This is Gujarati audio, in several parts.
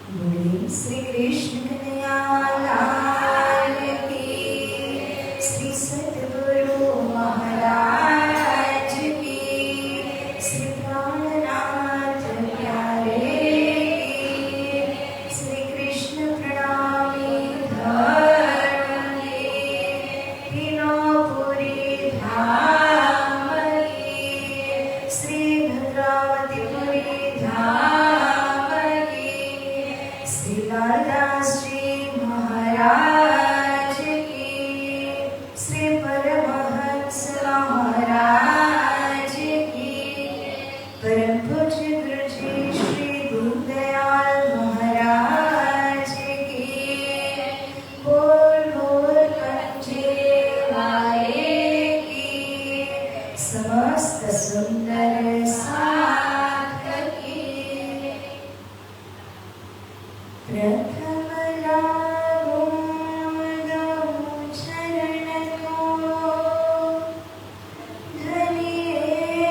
बोले श्री कृष्ण कन्हैया लाल की, श्री सद्गुरु महाराज की, श्री प्राणनाथ प्यारे की, श्री कृष्ण प्रणामी धर्म की, तीनों धाम की, श्री भद्रावतीपुरी धाम की, श्री लालदास जी महाराज की, श्री परमहंस महाराज की, परम पूज्य गुरु जी श्री दीनदयाल महाराज की, बोल बोल पंजे वाले की, समस्त सुंदर साथ की। प्रथम लागू चरण को, धनिये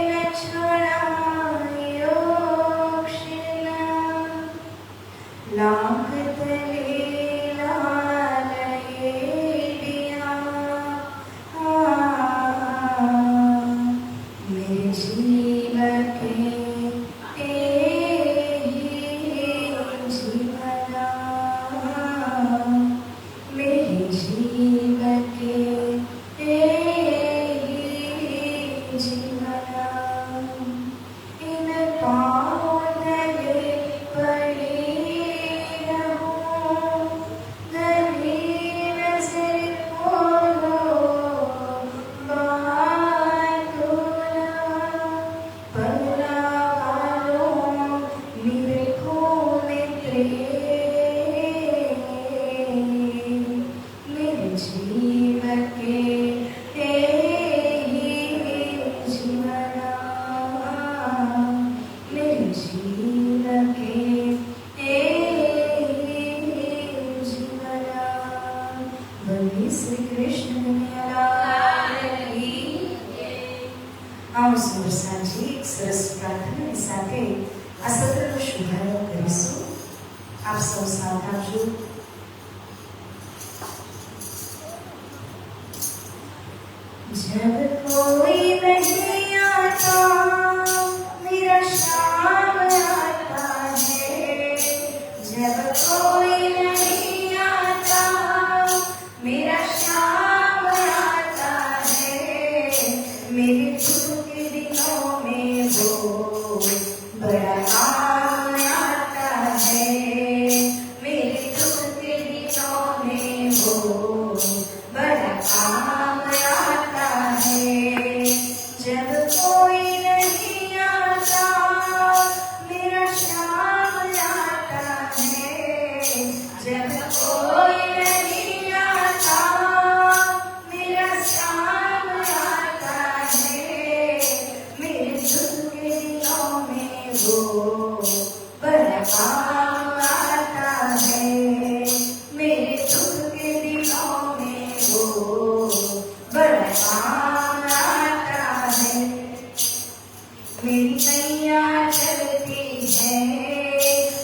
न छुड़ायो क्षिला, लाखत लीला लये दिया। मेरे जीव के जीवना, मेरे जीव के जीवना, इन पाँव तले पड़े रहूं, धनी नजर खोलो बातों पगला वालों निरखो मित्रे, मेरे जीव के जीवना, मेरे जीव के जीवना। बोलिए श्री कृष्ण कन्हैया लाल की। આવો સુંદર સાંજે એક સરસ પ્રાર્થનાની સાથે આ સત્રનો શુભારંભ કરીશું. આપ સૌ સાથ આપજો. जब कोई नहीं आता मेरा श्याम आता है, जब कोई नहीं आता मेरा श्याम आता है, मेरे दुख के दिनों में वो बड़ा काम आता है, मेरे दुख के दिनों में वो बड़ा काम आता है। जब कोई नहीं आता मेरा श्याम आता है, जब कोई नहीं आता मेरा श्याम आता है, मेरे दुख के दिनों में वो बड़ा काम आता है, मेरे दुख के दिनों में वो बड़ा काम आता है। मेरी नैया चलती है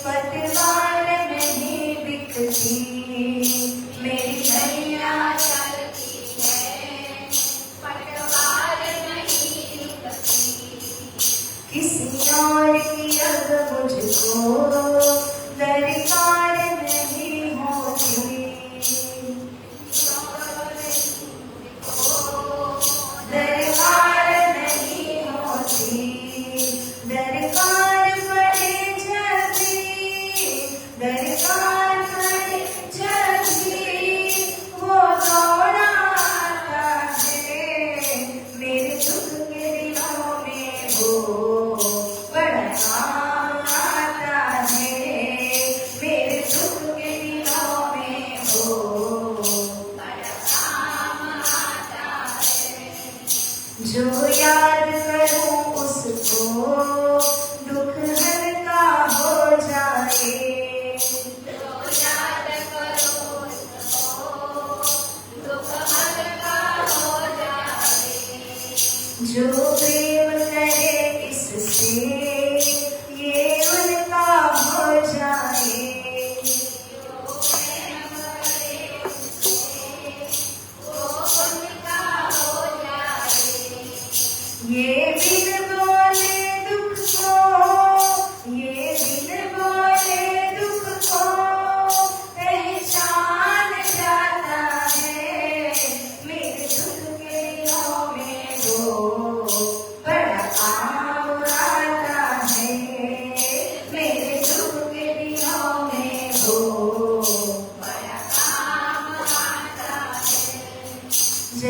पतवार नहीं बिकती, मेरी नैया चलती है पतवार नहीं बिकती, किसी और की अब मुझको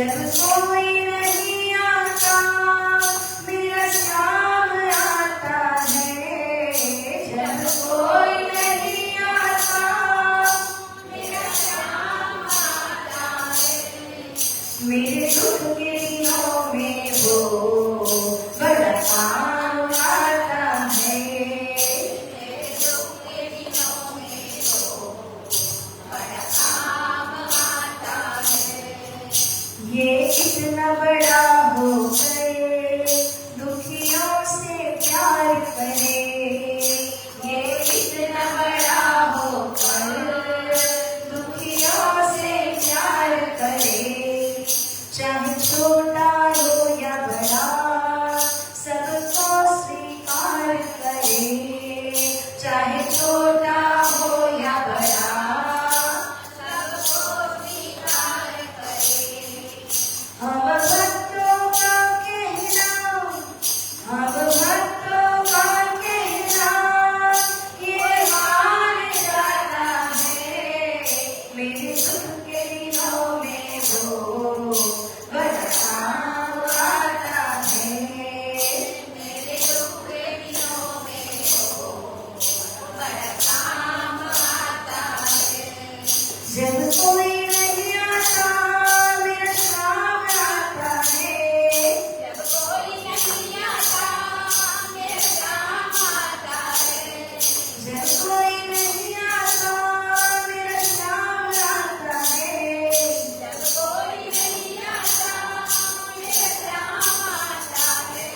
जब कोई नहीं आता मेरा श्याम आता है, जब कोई नहीं आता मेरा श्याम आता है, मेरे दुख के दिनों में वो बड़ा काम आता है, मेरे दुख के दिनों में वो बड़ा काम आता है। ये इतना बड़ा हो गए दुखियों से प्यार करे, ये इतना बड़ा होकर दुखियों से प्यार करे, चाहे छोटा हो या बड़ा सबको स्वीकार करे, चाहे छोटा हो या बड़ा सबको स्वीकार करे। अब भक्तों का कहना, अब भक्तों का कहना ये मान जाता है, मेरे दुख के दिनों में वो बड़ा काम आता है, मेरे दुख के दिनों में वो बड़ा काम आता है। जब कोई नहीं आता मेरा श्याम आता है, जब कोई नहीं आता मेरा श्याम आता है, जब कोई नहीं आता मेरा श्याम आता है, जब कोई नहीं आता मेरा श्याम आता है,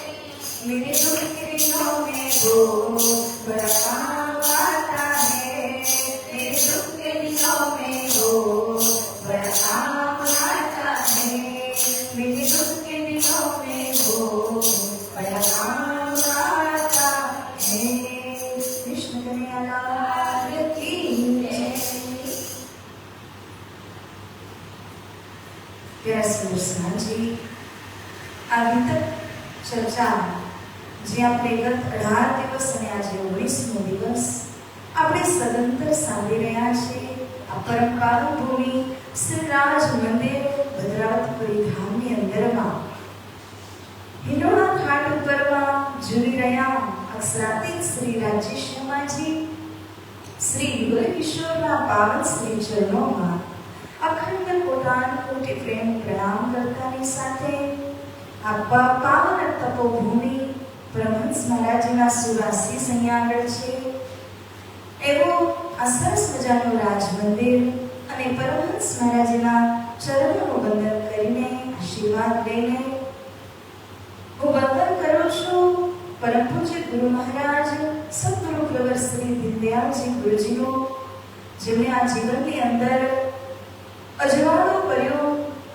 मेरे दुख के दिनों में वो बड़ा काम आता है, मेरे दुख के दिनों में वो बड़ा काम आता है, मेरे दुख के दिनों में वो बड़ा काम आता है। कृष्ण कन्हैया लाल की जय। प्यारे सुंदर साहब जी, આવી તક ચર્ચા જે આપણે ગત 18 દિવસ અને આજે 19મો દિવસ આપણે સદંતર સાંભળી રહ્યા છીએ। આ પરમ પાવન ભૂમિ શ્રી રાજ મંદિર ભદ્રાવતીપુરી ધામની અંદરમાં હિંડોળા ઘાટ ઉપરમાં ઝૂલી રહ્યા અક્ષરાતીત શ્રી રાજ્ય શર્માજી શ્રી યુગલ કિશોરના પાવન શ્રી ચરણોમાં અખંડ કોટાન કોટી પ્રેમ પ્રણામ કરતાની સાથે આ પાવન તપોભૂમિ પરમહંસ મહારાજના સુરાશીષ અહીંયા આગળ છે। એવો આ સરસ મજાનું રાજ મંદિર અને પરમહંસ મહારાજના ચરણોનું વંદન કરીને આશીર્વાદ લઈને હું વંદન કરું છું પરમ પૂજ્ય ગુરુ મહારાજ સદગુરુ પ્રવર શ્રી દીનદયાળજી ગુરુજીનું, જેમણે આ જીવનની અંદર અજવાળો કર્યો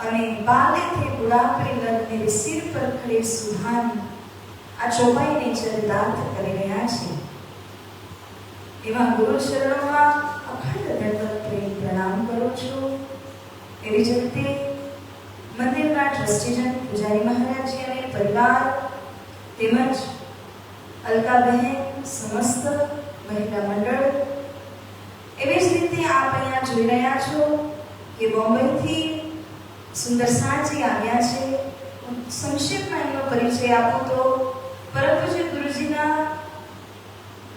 અને બાલેથી બુઢાપે લગ્ને સિર પર ખડે સુહાન આ ચોપાઈને ચરિતાર્થ કરી રહ્યા છે। એવા ગુરુ ચરણોમાં અખંડ દંડવત પ્રેમ પ્રણામ કરું છું। એવી જ રીતે મંદિરના ટ્રસ્ટીજન પૂજારી મહારાજજી અને પરિવાર તેમજ અલકાબહેન સમસ્ત મહિલા મંડળ, એવી જ રીતે આપ અહીંયા જોઈ રહ્યા છો કે બોમ્બેથી સુંદર સાજી આવ્યા છે। સંક્ષિપ્તમાં એનો પરિચય આપું તો પરમ પૂજ્ય ગુરુજીના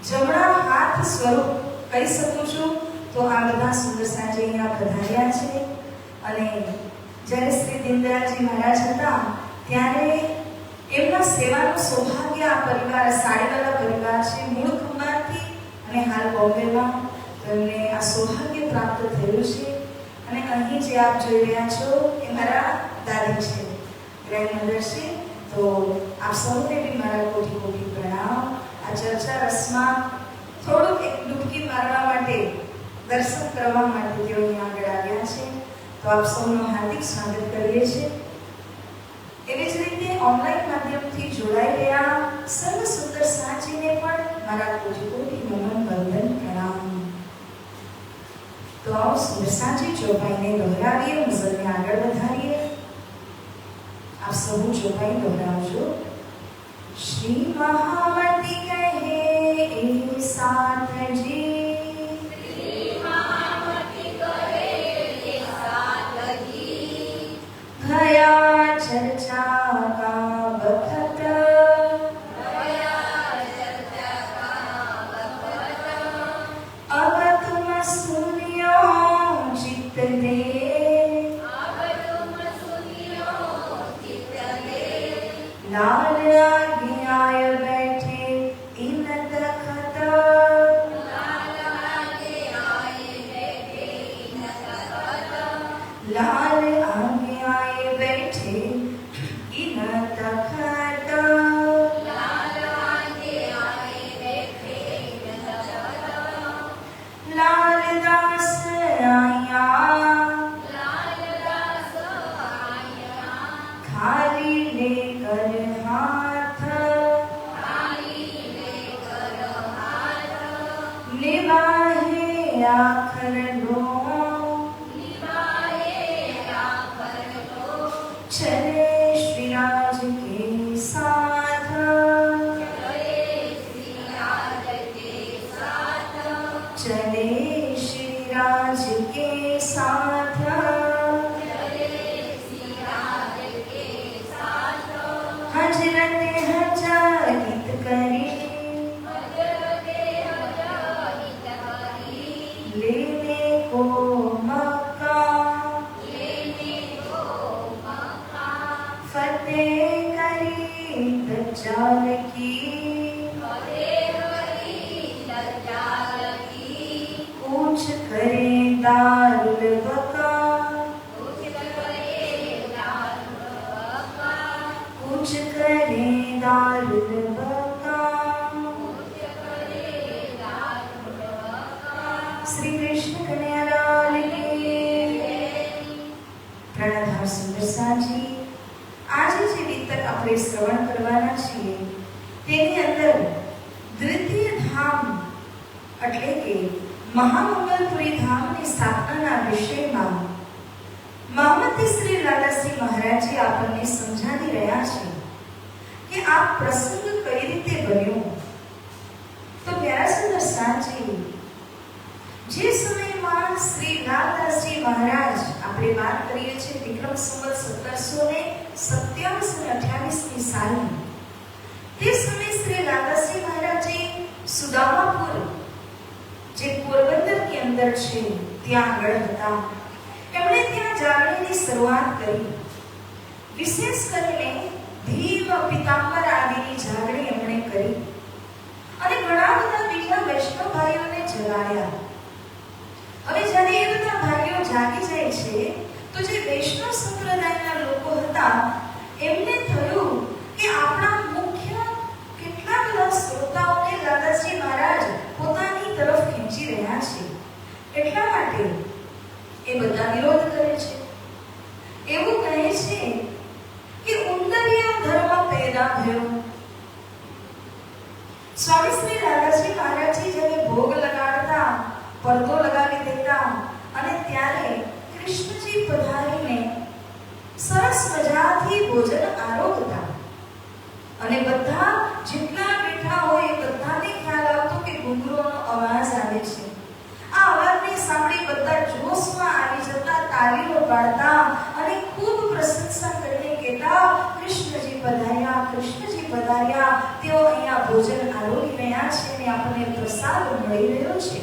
જમણા હાથ સ્વરૂપ કહી શકું છું તો આ બધા સુંદર સાજી અહીંયા પધાર્યા છે। અને જ્યારે શ્રી દીનદયાળજી મહારાજ હતા ત્યારે એમના સેવાનું સૌભાગ્ય આ પરિવાર સાડીવાલા પરિવાર છે। મૂળ ખંભાતથી અને હાલ બોમ્બેમાં તેમને આ સૌભાગ્ય પ્રાપ્ત થયું છે। અને અહીં જે આપ જોઈ રહ્યા છો એ મારા દાદી છે, ગ્રેન્ડમધર છે। તો આપ સૌને બી મારા કોટી કોટી પ્રણામ। આ ચર્ચા રસમાં થોડુંક એક ડૂબકી મારવા માટે દર્શન કરવા માટે તેઓ અહીં આગળ આવ્યા છે। તો આપ સૌનું હાર્દિક સ્વાગત કરીએ છીએ। એવી જ રીતે ઓનલાઈન માધ્યમથી જોડાઈ રહ્યા સર્વ સુંદર સાચીને પણ મારા કોટી કોટી નમન વંદન પ્રણામ। તો આવો સુંદર સાચી ચોપાઈને દોહરાવીએ, મુઝલને આગળ વધારીએ। આપ સૌ ચોપાઈ દોહરાવજો। श्री महावती कहे साथ जी, श्री महावती कहे साथ जी, भया દાસ આયા, ખાલી લેકર હાથ, નિભાહે આખર લો, चले श्री राज के साथ, चले श्री राज के साथ, हजरत हजार हित करी, लेने को मक्का, फतेह करी दज्जाल की, कूच करे दारुल बका, कूच करे दारुल बका। श्री कृष्ण कन्हैयालाल की। प्रणधार सुंदर साजी, આજે જે વિતક આપણે શ્રવણ કરવાના છીએ તેની અંદર દ્વિતીય ધામ એટલે કે મહામંગલપુરી ધામની સ્થાપનાના વિષયમાં મહામતી શ્રી લાલાશ્રી મહારાજજી આપણને સમજાવી રહ્યા છે કે આ પ્રસંગ કઈ રીતે બન્યો। તો પ્યારા સુંદર સાજી, જે સમયમાં શ્રી લાલાશ્રી મહારાજ આપણે વાત કરીએ છીએ વિક્રમ સંવત 1727-28ની સાલની, તે સમયે શ્રી લાલાશ્રી મહારાજજી સુદામાપુર જે પોરબંદરની અંદર છે ત્યાં આગળ હતા। એમણે ત્યાં જાગરણની શરૂઆત કરી। વિશેષ કરીને ભીમ પિતાંબર આદિની જાગરણી એમણે કરી અને ઘણા બધા બીજા વૈષ્ણવ ભાઈઓને જગાડ્યા। હવે જ્યારે એ બધા ભાઈઓ જાગી જાય છે તો જે વૈષ્ણવ સંપ્રદાયના લોકો હતા એમને થયું કે આપણા મુખ્ય કેટલા બધા શ્રોતાઓને દાદાજી મહારાજ પોતાની તરફ ખેંચી રહ્યા છે, એટલા માટે એ બધા વિરોધ કરે છે। એવું કહે છે કે ઉંદરિયા ધર્મ પેદા થયો। સ્વામી શ્રી દાદાજી મહારાજજી જ્યારે ભોગ લગાડતા, પડદો લગાવી દેતા અને ત્યારે કૃષ્ણજી પધારીને સરસ મજાથી ભોજન આરોગતા અને બધા જેટલા બેઠા હોય એ બધાને ખ્યાલ આવતો કે ઘૂંઘરોનો અવાજ આવે છે। આ અવાજને સાંભળી બધા જોશમાં આવી જતા, તાળીઓ પાડતા અને ખૂબ પ્રશંસા કરીને કહેતા, કૃષ્ણજી પધાર્યા, કૃષ્ણજી પધાર્યા, તેઓ અહીંયા ભોજન આરોગી રહ્યા છે અને આપણને પ્રસાદ મળી રહ્યો છે।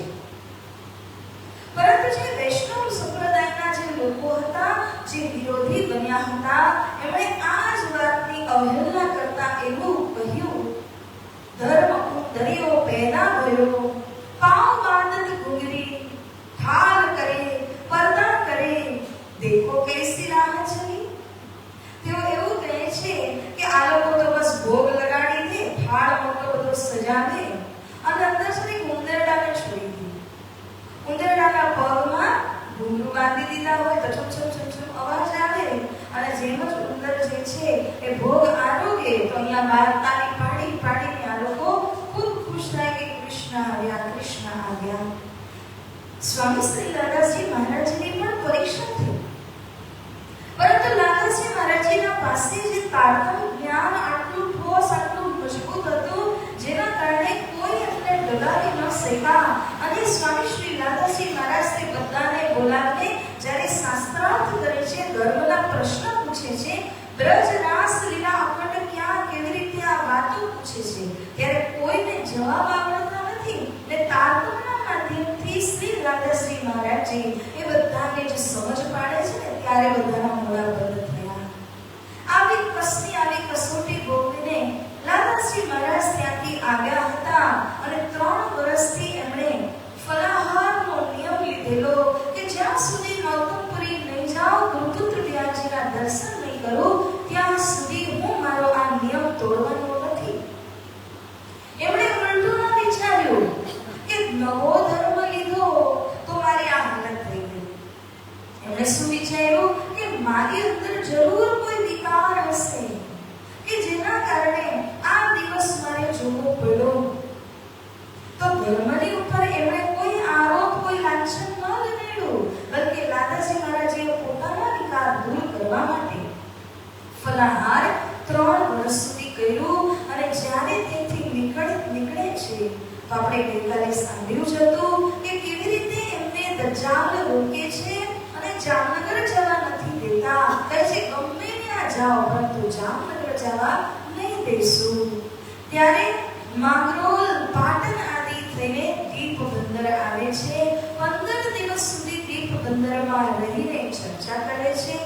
પરંતુ જે વૈષ્ણવ સંપ્રદાયના જે લોકો હતા, જે વિરોધી બન્યા હતા, એમણે આ જ વાતની અવહેલના કરતા એવું કહ્યું, ધર્મ ઉંદરિયો પેદા ભયો, પાવ બાંધત ઘૂંઘરી, ઠાલ કરે, પરદા કરે, દેખો कैसी રાહ ચલી। તેઓ એવું કહે છે કે આ લોકો તો બસ ભોગ લગાડી દે, ઠાળ મોટો બધો સજાવે અને અંદર સુધી ઉંદરડાને છોડી દે। ઉંદરડાના પગમાં ઘૂંઘરું બાંધી દીધા હોય તો છમ છમ છમ છમ અવાજ આવે અને જેમ જ ઉંદર જે છે એ ભોગ આરોગે તો અહીંયા બાર તાળી પાડી પાડીને આ લોકો ખૂબ ખુશ થાય કે કૃષ્ણ આવ્યા, કૃષ્ણ આવ્યા। સ્વામી શ્રી લાલાશ્રી મહારાજની પણ પરીક્ષા થઈ, પરંતુ લાલાશ્રી મહારાજજીના પાસે જે તારતમ્ય જ્ઞાન આટલું ઠોસ, આટલું મજબૂત હતું, જેના કારણે કોઈ એમને ડગાવી ન શક્યા અને સ્વામી શ્રી લાલાશ્રી મહારાજ તે બધાને બોલાવીને જ્યારે શાસ્ત્રાર્થ કરે છે, ધર્મના પ્રશ્ન પૂછે છે, બ્રજ રાસ લીલા અખંડ ક્યાં કેવી રીતે આ વાતો પૂછે છે, ત્યારે કોઈને જવાબ આવડતા નથી ને તારતમ્યના માધ્યમથી શ્રી લાલાશ્રી મહારાજજી એ બધાને જે સમજ પાડે છે ને ત્યારે બધાના મોઢા બંધ થયા। આવી કસની, આવી કસોટી ભોગવીને લાલાશ્રી મહારાજ ત્યાંથી આવ્યા હતા અને 3 વર્ષથી એમણે ફલાહારનો નિયમ લીધેલો કે જ્યાં સુધી નૌતમપુરી નહીં જાઉં, ગુરુપુત્ર વ્યાસજીના દર્શન નહીં કરું, ત્યાં સુધી હું મારો આ નિયમ તોડવાનો નથી। એમણે ઉલટું ન વિચાર્યું કે નવો ધર્મ લીધો તો એમણે શું વિચાર્યું કે મારી અંદર જરૂર કોઈ વિકાર હશે કે જેના કારણે આ દિવસ મારે જોવો પડ્યો. તો ધર્મની ઉપર એમણે કોઈ આરોપ કોઈ લાંછન ન લગાડ્યું, બલકે દાદાજી મહારાજે પોતાના વિકાર દૂર કરવા માટે ફલાહાર 3 વર્ષ સુધી કર્યું. અને જ્યારે તેથી નીકળે છે તો આપણે ગઈકાલે સાંભળ્યું જ હતું કે કેવી રીતે એમને દજ્જાલ રોકે છે અને જામનગર જવા નથી દેતા. કહે છે ગમે ત્યાં જાઓ પરંતુ જામનગર જવા નહીં દેશું. ત્યારે માંગરોળ પાટણ આદિ થઈને દીપ બંદર આવે છે. 15 દિવસ સુધી દીપ બંદરમાં રહીને ચર્ચા કરે છે.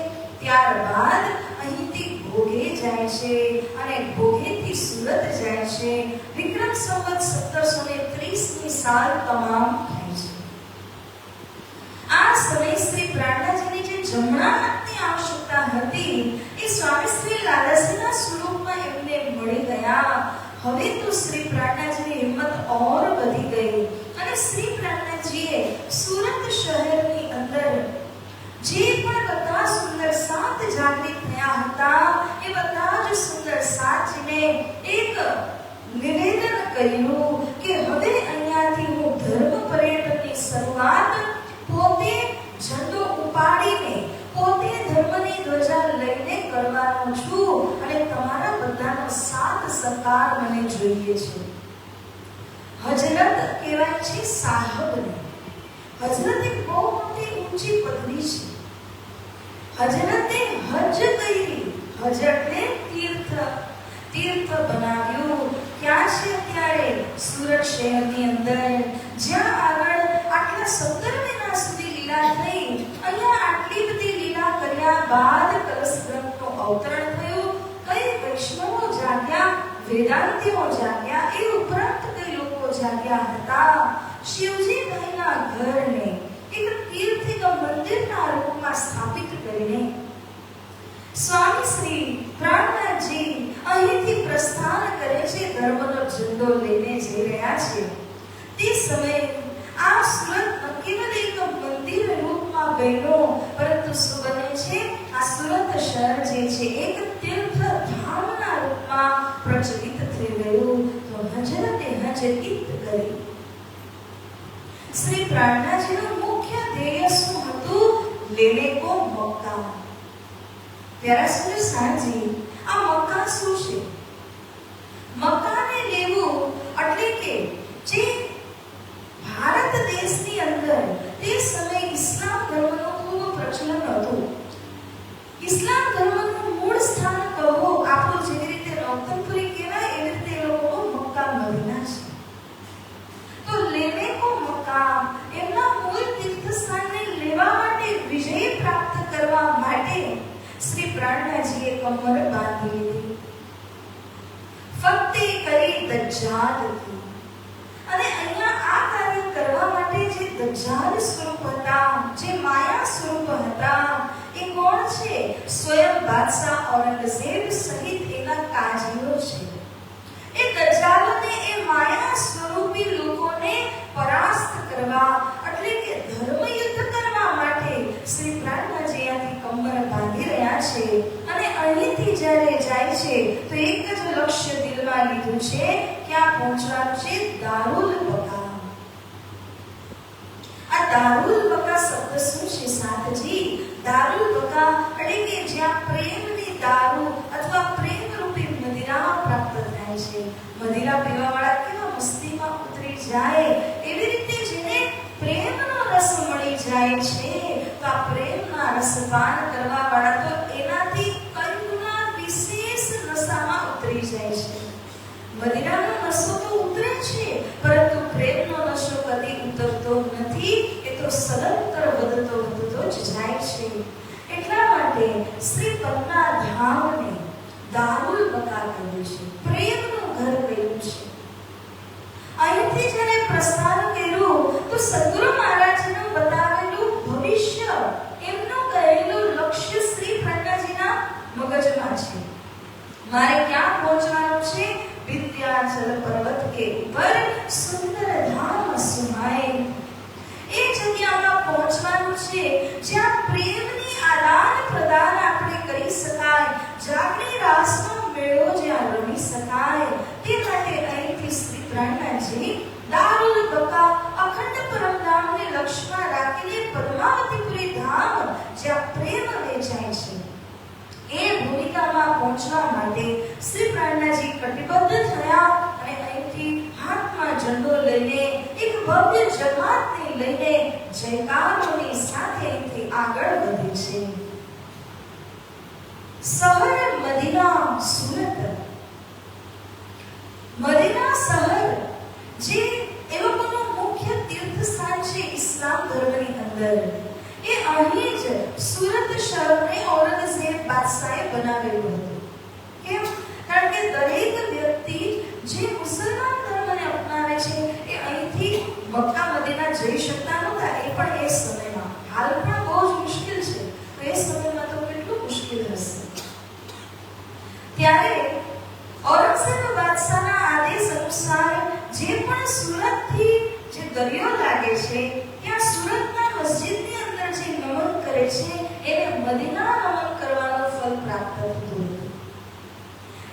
ત્યારબાદ અહીંથી ભોગે જાય છે અને ભોગેથી સુરત જાય છે. વિક્રમ સંવત 1730ની સાલ તમામ થાય છે. આ સમય શ્રી પ્રાણનાજીની જે જમણા હાથની આવશ્યકતા હતી એ સ્વામી શ્રી લાલાજીના સ્વરૂપમાં એમને મળી ગયા. હવે તો શ્રી પ્રાણનાજીની હિંમત ઓર વધી ગઈ અને શ્રી પ્રાણનાજીએ સુરત શહેરની અંદર જે પણ બધા સુંદર સાત જાગૃત થયા હતા એ બધા જ સુંદર સાતને એક નિવેદન કર્યું કે હવે અહીંયાથી હું ધર્મ પર્યટનની શરૂઆત પોતે ઝંડો ઉપાડીને પોતે ધર્મની ધ્વજા લઈને કરવાનો છું અને તમારા બધાનો સાથ સહકાર મને જોઈએ છે. હજરત કહેવાય છે સાહેબને. હજરત એક બહુ મોટી ઊંચી પદવી છે. હજરતે હજ કરી. હજ એટલે તીર્થ બનાવ્યું. ક્યાં છે અત્યારે? સુરત શહેરની અંદર. જ્યાં આગળ આટલા 17 મહિના સુધી લીલા થઈ, અહીંયા આટલી બધી લીલા કર્યા બાદ કલશ ગ્રંથનું અવતરણ થયું. કઈ વૈષ્ણવો જાગ્યા, વેદાંતીઓ જાગ્યા, એ ઉપરાંત કઈ લોકો જાગ્યા હતા. શિવજી ભાઈના ઘરને એક તીર્થિક મંદિરના રૂપમાં સ્થાપિત કરીને સ્વામી શ્રી પ્રાણનાથજી અહીંથી પ્રસ્થાન કરે છે. ધર્મનો ઝંડો લઈને જઈ રહ્યા છે. તે સમયે આ સુરત કેવલ એક મંદિર રૂપમાં બન્યો, પરંતુ શું બને છે? આ સુરત શહેર જે છે એક તીર્થ ધામના રૂપમાં પ્રચલિત થઈ ગયું. તો હજરતે હજકીત કરી. શ્રી પ્રાણનાજીનું મુખ્ય ધ્યેય શું હતું? લેને કો મક્કા. પ્યારા સુંદર સાંજી, આ મક્કા શું છે? મક્કાને લેવું એટલે કે જે ભારત દેશની અંદર તે સમયે ઇસ્લામ ધર્મનો ખૂબ પ્રચલન હતું. ઇસ્લામ ધર્મનું મૂળ સ્થાન કહો આપણું જેવી રીતે નૌતનપુરી કહેવાય એવી રીતે એ લોકોનો મક્કા મદીના છે. તો લેને કો મક્કા એમના મૂળ તીર્થસ્થાનને લેવા માટે, વિજય પ્રાપ્ત કરવા માટે શ્રી પ્રાણનાજીએ કમર બાંધી લીધી. ફક્તે કરી દજ્જાલથી. અને અહીંયા આ કાર્ય કરવા માટે જે દજ્જાલ સ્વરૂપ હતા, જે માયા સ્વરૂપ હતા, એ કોણ છે? સ્વયં બાદશાહ ઔરંગઝેબ સહિત એના કાજીઓ છે. એ દજ્જાલોને, એ માયા સ્વરૂપી લોકોને પરાસ્ત કરવા એટલે કે ધર્મ યુદ્ધ કરવા માટે શ્રી પ્રાણનાજી અહીંથી કમર બાંધી રહ્યા છે. અને અહીંથી જ્યારે જાય છે તો એક જ લક્ષ્ય દિલમાં લીધું છે. ક્યાં પહોંચવાનું છે? દારૂલ બકા. આ દારૂલ બકા શબ્દ શું છે સાથજી? દારૂલ બકા એટલે કે જ્યાં પ્રેમની દારૂ અથવા પ્રેમ રૂપી મદિરા પ્રાપ્ત થાય છે. મદિરા પીવાવાળા કેવા મસ્તીમાં ઉતરી જાય, એવી રીતે જેને પ્રેમનો રસ મળી જાય છે તો આ પ્રેમના રસપાન કરવા વાળા તો એનાથી કઈ ગુના વિશેષ નશામાં ઉતરી જાય છે. મદિરાનો નશો તો ઉતરે છે, પરંતુ પ્રેમનો નશો કદી ઉતરતો નથી. એ તો સદંતર વધતો જ જાય છે. એટલા માટે શ્રી પન્ના ધામને દારૂલ બકા કહ્યું છે, પ્રેમનું ઘર કહ્યું છે. અહીંથી જ્યારે પ્રસ્થાન કર્યું તો સદગુરુ મહારાજનું બતાવેલું ભવિષ્ય, એમનું કહેલું લક્ષ્ય શ્રી પ્રાણનાજીના મગજમાં છે. મારે ક્યાં પહોંચવાનું છે? વિંધ્યાચલ પર્વત કે ઉપર સુંદર ધામ સુહાય. એ જગ્યામાં પહોંચવાનું છે જ્યાં પ્રેમ જાગણી રાસનો મેળો જ્યાં રમી શકાય તે માટે અહીંથી શ્રી પ્રાણનાથજી દારૂલ બકા અખંડ પરમધામને લક્ષ્યમાં રાખીને પદ્માવતીપુરી ધામ જ્યાં પ્રેમ વેચાય છે એ ભૂમિકામાં પહોંચવા માટે શ્રી પ્રાણનાથજી કટિબદ્ધ થયા અને અહીંથી હાથમાં ઝંડો લઈને એક ભવ્ય જમાતને લઈને જયકારોની સાથે અહીંથી આગળ વધે છે. શહેર મદીના સુરત. મદીના શહેર જે એ લોકોનું મુખ્ય તીર્થ સ્થાન છે ઇસ્લામ ધર્મની અંદર, એ અહીં જ સુરત શહેરને ઔરંગઝેબ બાદશાહે બનાવેલું હતું. કેમ? કારણ કે દરેક વ્યક્તિ જે મુસલમાન ધર્મને અપનાવે છે એ અહીંથી મક્કા મદીના જઈ શકતા નહોતા. એ પણ એ સમયમાં, હાલ પણ બહુ જ મુશ્કેલ છે, તો એ સમયમાં તો કેટલું મુશ્કેલ હશે. ત્યારે ઔરંગઝેબ બાદશાહના આદેશ અનુસાર જે પણ સુરતથી જે દરિયો લાગે છે ત્યાં સુરતના મસ્જિદની અંદર જે નમન કરે છે એને મદીના નમન કરવાનો ફળ પ્રાપ્ત થતું.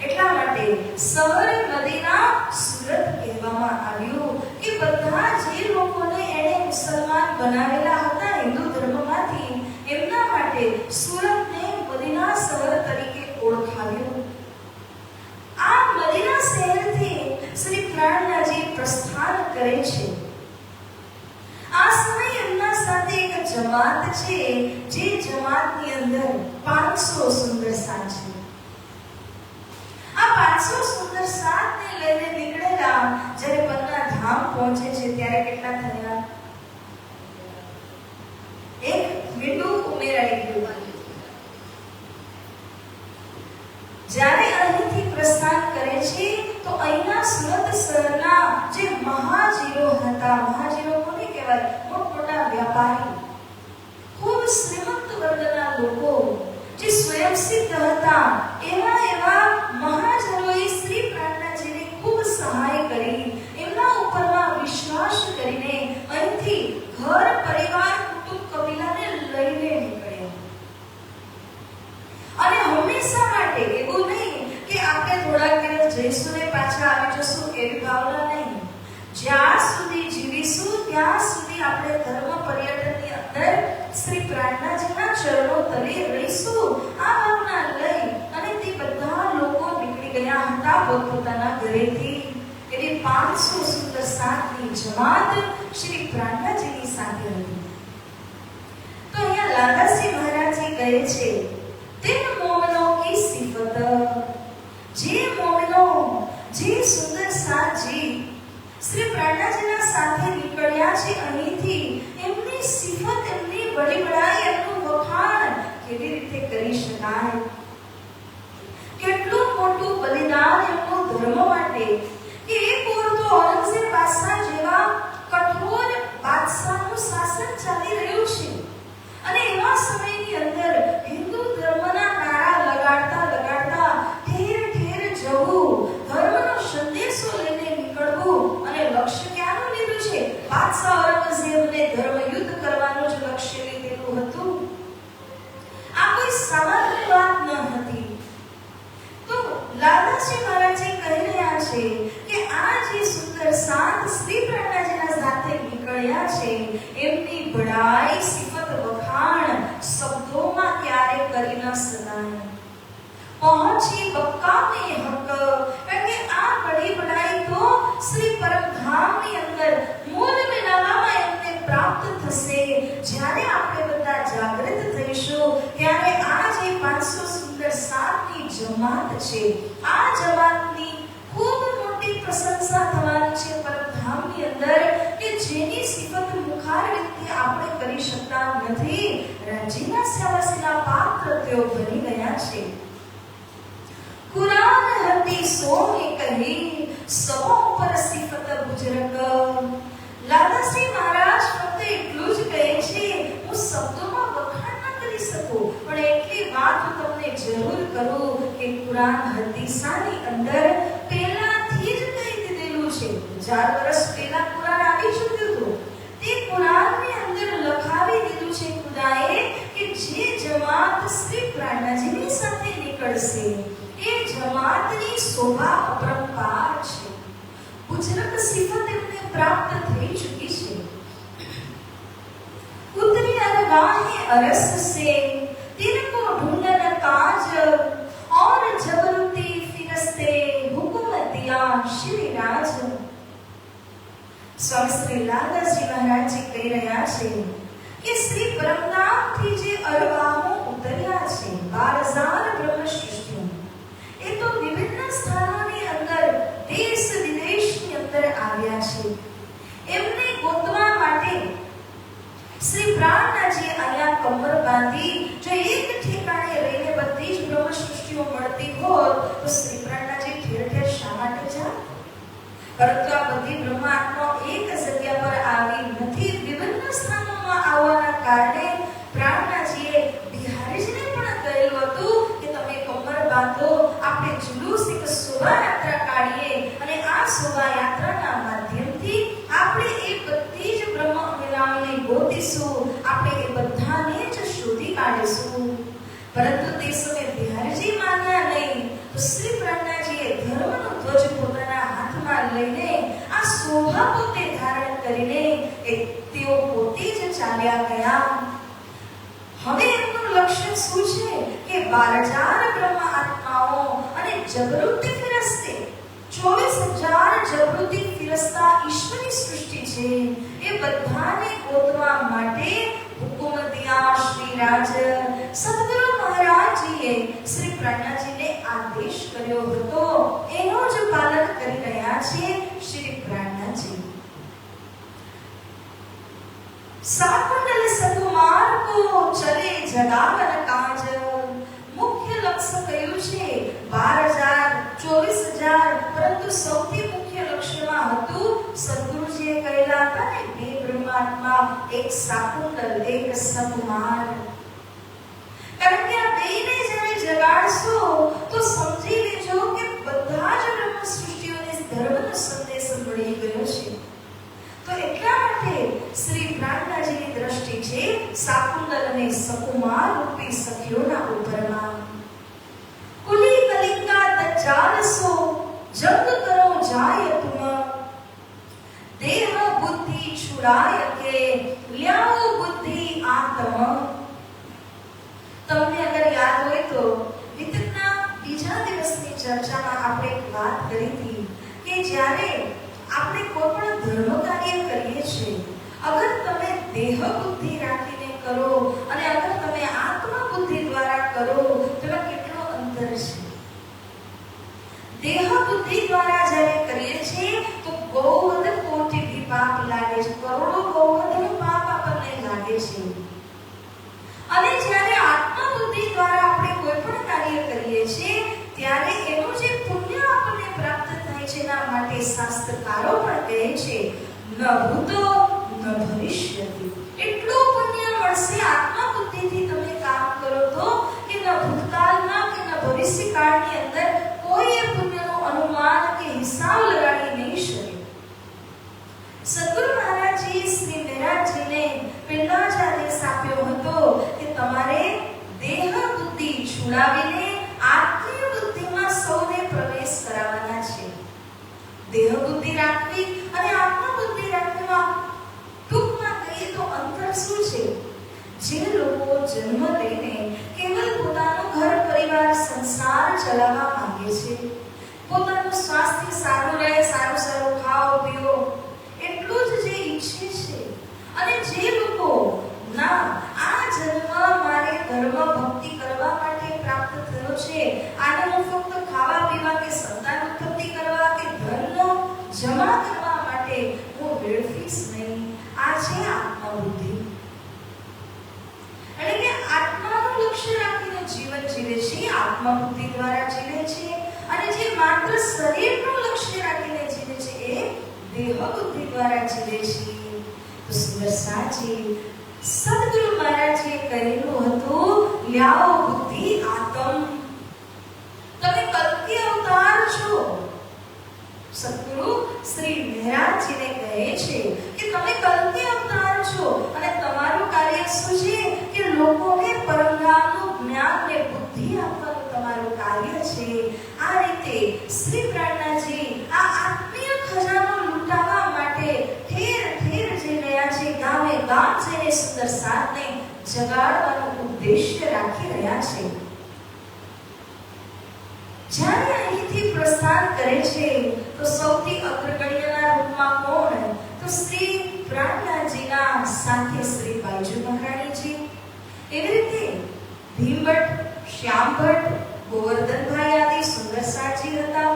એટલા માટે શહેર મદીના સુરત કહેવામાં આવ્યું કે બધા જે લોકોને એણે મુસલમાન બનાવેલા હતા હિન્દુ ધર્મમાંથી, એમના માટે સુરતને મદીના શહેર તરીકે ઓળખાવ્યું. આ મદીના શહેરથી શ્રી પ્રાણનાથજી પ્રસ્થાન કરે છે. આ સમયે એમના સાથે એક જમાત છે, જે જમાતની અંદર 500 સુંદર સાથ છે. આ 500 સુંદર સાથને લઈને નીકળેલા જ્યારે પન્ના ધામ પહોંચે છે ત્યારે કેટલા થયા? એક મીંડું ઉમેરાઈ ગયું. જ્યારે અહીંથી પ્રસ્થાન કરે છે તો અહીંના સુરત શહેરના જે મહાજીરો હતા, મહાજીરો કોને કહેવાય? મોટા વ્યાપારી, ખૂબ શ્રીમંત વર્ગના લોકો જે સ્વયંસિદ્ધ હતા, એવા મહાજનોએ શ્રી પ્રાણનાથજીને ખૂબ સહાય કરી, એમના ઉપરમાં વિશ્વાસ કરીને અહીંથી ઘર પરિવાર કુટુંબ કબીલાને લઈને નીકળ્યા. અને હંમેશા માટે એવું નહીં કે આપણે થોડાક દિવસ જઈશું ને પાછા આવી જશું, એવી ભાવના નહીં. જ્યાં સુધી જીવીશું ત્યાં સુધી આપણે ધર્મ પર્યટનની અંદર શ્રી પ્રાણનાથજીના ચરણો તળે રહીશું, આ ભાવના લઈ અને તે બધા લોકો નીકળી ગયા હતા પોતપોતાના ઘરેથી. એવી 500 સુંદર સાથની જમાત શ્રી પ્રાણનાથજીની સાથે હતી. તો અહીંયા લાલાશ્રી મહારાજજી કહે છે, तिन मोमिनों की सिफत, जे मोमिनो जे सुंदर साथ जी श्री प्राणनाथजीના સાથે નીકળ્યા છે અહીંથી, એમની સિફત, એમની બડી બડાઈ, એમનું વખાણ કેવી રીતે કરી શકાય? કેટલું મોટું બલિદાન એમનું ધર્મ માટે, કે એક ઓર તો ઔરંગઝેબ બાદશાહ જેવા કઠોર બાદશાહનું શાસન ચાલી રહ્યું છે અને એવા સમયની અંદર હિન્દુ ધર્મના નારા લગાડતા ઠેર ઠેર જવું, ધર્મનો સંદેશો લઈને નીકળવું, અને લક્ષ્ય ક્યાંનું લીધું છે? બાદશાહ ઔરંગઝેબને ધર્મ યુદ્ધ કરવાનું જ લક્ષ્ય લીધેલું હતું. આ કોઈ સામાન્ય વાત ન હતી. તો લાલાશ્રી મહારાજજી કહી રહ્યા છે કે આ જે સુંદર સાત શ્રી પ્રાણનાથજીના સાથે નીકળ્યા છે, એમની બડાઈ, સિફત, વખાણ શબ્દોમાં ક્યારે કરી ન શકાય. પહોંચી બક્કા મે હક, કારણ કે આ બડી બડાઈ તો શ્રી પરમધામની અંદર મૂળ મિલાવામાં એમને પ્રાપ્ત થશે. જ્યારે આપણે બધા જાગૃત થઈશું ત્યારે આ જે 500 સુંદર સાથની જમાત છે, આ જમાતની ખૂબ મોટી પ્રશંસા થવાની છે પરમધામની અંદર, કે જેની સિફત મુખારવિંદથી આપણે કરી શકતા નથી. રાજીના સેવાસીના પાત્ર તેઓ બની ગયા છે. કુરાન હતી સોને કહી, સૌ પર સિફત બુજરક. લાલાશ્રી મહારાજ ફક્ત એટલું જ કહે છે, હું શબ્દોમાં વખાણ ન કરી શકું, પણ એટલી વાત હું તમને જરૂર કરું કે કુરાન હદીસાની અંદર પહેલાથી જ કહી દીધેલું છે. 1000 વર્ષ પહેલા કુરાન આવી ચૂક્યું હતું. તે કુરાનની અંદર લખાવી દીધું છે ખુદાએ કે જે જમાત શ્રી પ્રાણનાથજીની સાથે નીકળશે, પ્રાપ્ત થઈ ચૂકી છે. ઉતરી અરવાહે અરસ સે तिनको ढूंढन काज और जबरूती फिरस्ते हुकुम दिया श्री राज. સ્વામી શ્રી લાલદાસજી મહારાજજી કહી રહ્યા છે કે શ્રી પરમધામથી જે અરવાહો ઉતર્યા છે 12,000 બ્રહ્મ સૃષ્ટિઓ, એ તો વિભિન્ન સ્થાનોની અંદર દેશ વિદેશની અંદર આવ્યા છે. એમને ગોતવા માટે શ્રી પ્રાણનાથજી અહીંયા કમર બાંધી જો એક ઠેકાણે રહીને બધી જ બ્રહ્મ સૃષ્ટિઓ મળતી હોત તો શ્રી પ્રાણનાથજી ઠેર ઠેર શા માટે જાય? પરંતુ આ બધી બ્રહ્માત્માઓ એક જગ્યા પર આવી નથી, વિભિન્ન સ્થાનોમાં આવવાના કારણે પ્રાણનાથજીએ બિહારીજીને પણ કહેલું હતું કે તમે કમર બાંધો, આપણે જુલુસ એક શોભાયાત્રા કાઢીએ અને આ શોભાયાત્રાના માધ્યમથી આપણે એ બધી જ બ્રહ્મ અમિલાઓને ગોતીશું, આપણે એ બધાને જ શોધી કાઢીશું. પરંતુ તે સમયે બિહારીજી માન્યા નહીં, તો શ્રી પ્રાણનાથજીએ ધર્મનો ધ્વજ પોતાના હાથમાં લઈને આ શોભા પોતે ધારણ કરીને તેઓ પોતે જ ચાલ્યા ગયા. હવે એમનું લક્ષ્ય શું છે કે 12,000 બ્રહ્મ આત્માઓ અને જબરૂતી ફિરસ્તે 24,000 જબરૂતી ફિરસ્તા ઈશ્વરની સૃષ્ટિ છે, એ બધાને ગોતવા માટે હુકુમ દિયા શ્રી રાજ. સદગુરુ મહારાજજીએ શ્રી પ્રાણનાથજીને આદેશ કર્યો હતો, એનું જ પાલન કરી રહ્યા છે શ્રી પ્રાણનાથજી. સાકુંડલ સકુમાર કો ચલે જગાવન કાજ. મુખ્ય લક્ષ્ય કયું છે 12,000 24,000, પરંતુ સૌથી મુખ્ય લક્ષ્યમાં હતું સદગુરુજીએ કહેલા હતા ને, બે બ્રહ્માત્મા, એક સાકુંડલ, એક સકુમાર. કારણ કે આ બેને જ્યારે જગાડશો તો સમજી લેજો કે બધા જ બ્રહ્મ સૃષ્ટિઓને ધર્મનો સંદેશ મળી ગયો છે. તો એટલા માટે શ્રી પ્રાણનાથજીની દ્રષ્ટિ છે સાકુંડલ અને સકુમાર રૂપી સખીઓના ઉપરમાં. કુલી કલિંગા દજાલસો જંગ કરો જાય તુમ, દેહ બુદ્ધિ છુડાય કે લ્યાઓ બુદ્ધિ આત્મ. તમને અગર યાદ હોય તો વિતકના બીજા દિવસની ચર્ચામાં આપણે એક વાત કરી હતી કે જ્યારે આપણે કોઈ પણ ધર્મ કાર્ય કરીએ છીએ, અગર તમે દેહ બુદ્ધિ રાખીને કરો અને અગર તમે આત્મા બુદ્ધિ દ્વારા કરો તો એમાં કેટલો અંતર છે. દેહ બુદ્ધિ દ્વારા જ્યારે કરીએ છીએ તો ગૌવધ કોટી પાપ લાગે છે, કરોડો ગૌવધનું પાપ આપણને લાગે છે. અને જ્યારે આત્મા બુદ્ધિ દ્વારા આપણે કોઈ પણ કાર્ય કરીએ છીએ ત્યારે એનું જે પુણ્ય આપણને પ્રાપ્ત થાય છે, એના માટે શાસ્ત્રકારો પણ કહે છે ન ભૂતો ન ભવિષ્યતિ. એટલું પુણ્ય મળશે આત્મા બુદ્ધિથી તમે કામ કરો તો કે ન ભૂતકાળમાં કે ન ભવિષ્યકાળની અંદર કોઈ એ પુણ્યનું અનુમાન કે હિસાબ લગાડી નહીં શકે. સદગુરુ મહારાજજી શ્રી મહેરાજજીને પહેલા જ આદેશ આપ્યો હતો કે તમારે દેહ બુદ્ધિ છોડાવીને આત્મીય બુદ્ધિમાં સૌને પ્રવેશ કરાવવાના છે. દેહ બુદ્ધિ રાખવી અને આત્મા બુદ્ધિ રાખવામાં ટૂંકમાં કહીએ તો અંતર શું છે? જે લોકો જન્મ લઈને કેવલ પોતાનું ઘર પરિવાર સંસાર ચલાવવા માંગે છે, પોતાનું સ્વાસ્થ્ય સારું રહે, સારું સારું ખાઓ પીઓ, એટલું જ જે ઈચ્છે છે, અને જે લોકો ના આ જન્મ મારે ધર્મ ભક્તિ કરવા માટે પ્રાપ્ત થયો છે, આને હું ફક્ત ખાવા પીવા કે સંતાન ઉત્પત્તિ કરવા કે ધનનો જમા કરવા માટે હું વેડફીશ નહીં. આ છે આત્મા બુદ્ધિ. એટલે કે આત્માનું લક્ષ્ય રાખીને જીવન જીવે છે, આત્મા બુદ્ધિ દ્વારા જીવે છે. અને જે માત્ર શરીરનું લક્ષ્ય રાખીને જીવે છે એ દેહ બુદ્ધિ દ્વારા જીવે છે. તો સુરસાજી સદગુરુ મહારાજે કહેલું હતું લ્યાઓ બુદ્ધિ આત્મ. તમે કલ્કી અવતાર છો. સદગુરુ શ્રી મહારાજજીને કહે છે કે તમે કલ્કી અવતાર છો અને તમારું કાર્ય શું છે કે લોકોને પરમધામનું જ્ઞાન ને બુદ્ધિ આપવાનું તમારું કાર્ય છે. આ રીતે શ્રી પ્રાણનાથજી આ આત્મીય ખજાનો લૂંટાવા માટે ગામ જઈને સુંદર સાધને જગાડવાનો ઉદ્દેશ્ય રાખી રહ્યા છે. જ્યારે અહીંથી પ્રસ્થાન કરે છે તો સૌથી અગ્રગણ્યના રૂપમાં કોણ? તો શ્રી પ્રાણનાથજીના સાથે શ્રી બાઈજુ મહારાણીજી. એવી રીતે ભીમભટ્ટ, શ્યામભટ્ટ, ગોવર્ધનભાઈ આદિ સુંદર સાજી હતા.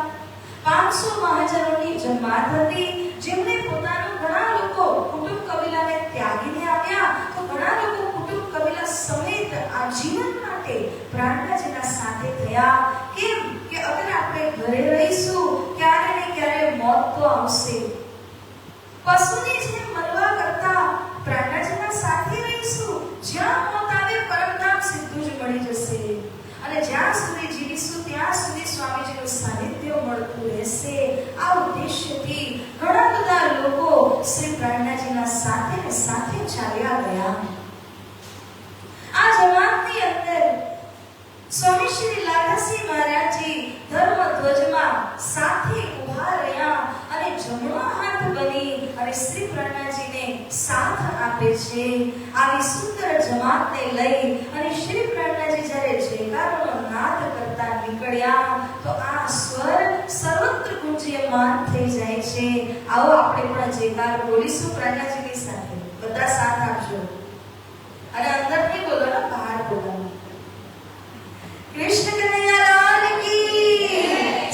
500 મહાજનોની જમાત હતી, જેમણે પોતાનું ઘણા લોકો કુટુંબ કબીલાને ત્યાગીને આવ્યા, તો ઘણા લોકો કુટુંબ કબીલા સમેત આજીવન માટે પ્રાણનાથજીના સાથે થયા. કેમ કે અગર આપણે ઘરે રહીશું ક્યારે ને ક્યારે મોત તો આવશે. પશુની જેમ મરવા કરતા પ્રાણનાથજીના સાથે રહીશું, જ્યાં મોત આવે પરમધામ સીધું જ મળી જશે. અને જ્યાં સુધી જીવીશું ત્યાં સુધી સ્વામીજીનું સાનિધ્ય મળતું રહેશે. આ ઉદ્દેશ્યથી ઘણા બધા લોકો શ્રી પ્રાણનાથજીના સાથે ને સાથે ચાલ્યા ગયા. આ જમાતની અંદર સ્વામી શ્રી લાધાસિંહ મહારાજજી ધર્મ ધ્વજમાં સાથે ઉભા રહ્યા અને જમણો હાથ બની અને શ્રી પ્રાણનાથજીને સાથ આપે છે. આવી સુંદર જમાતને લઈ અને શ્રી પ્રાણનાથજી જ્યારે જયકારોનો નાદ કરતા નીકળ્યા તો આ સ્વર સર્વત્ર ગુંજયમાન થઈ જાય છે. આવો આપણે પણ જયકાર બોલીશું પ્રાણનાથજીની સાથે. બધા સાથ આપજો અને અંદર નહીં બોલો ને, બહાર બોલો. कृष्ण कन्हैया लाल की,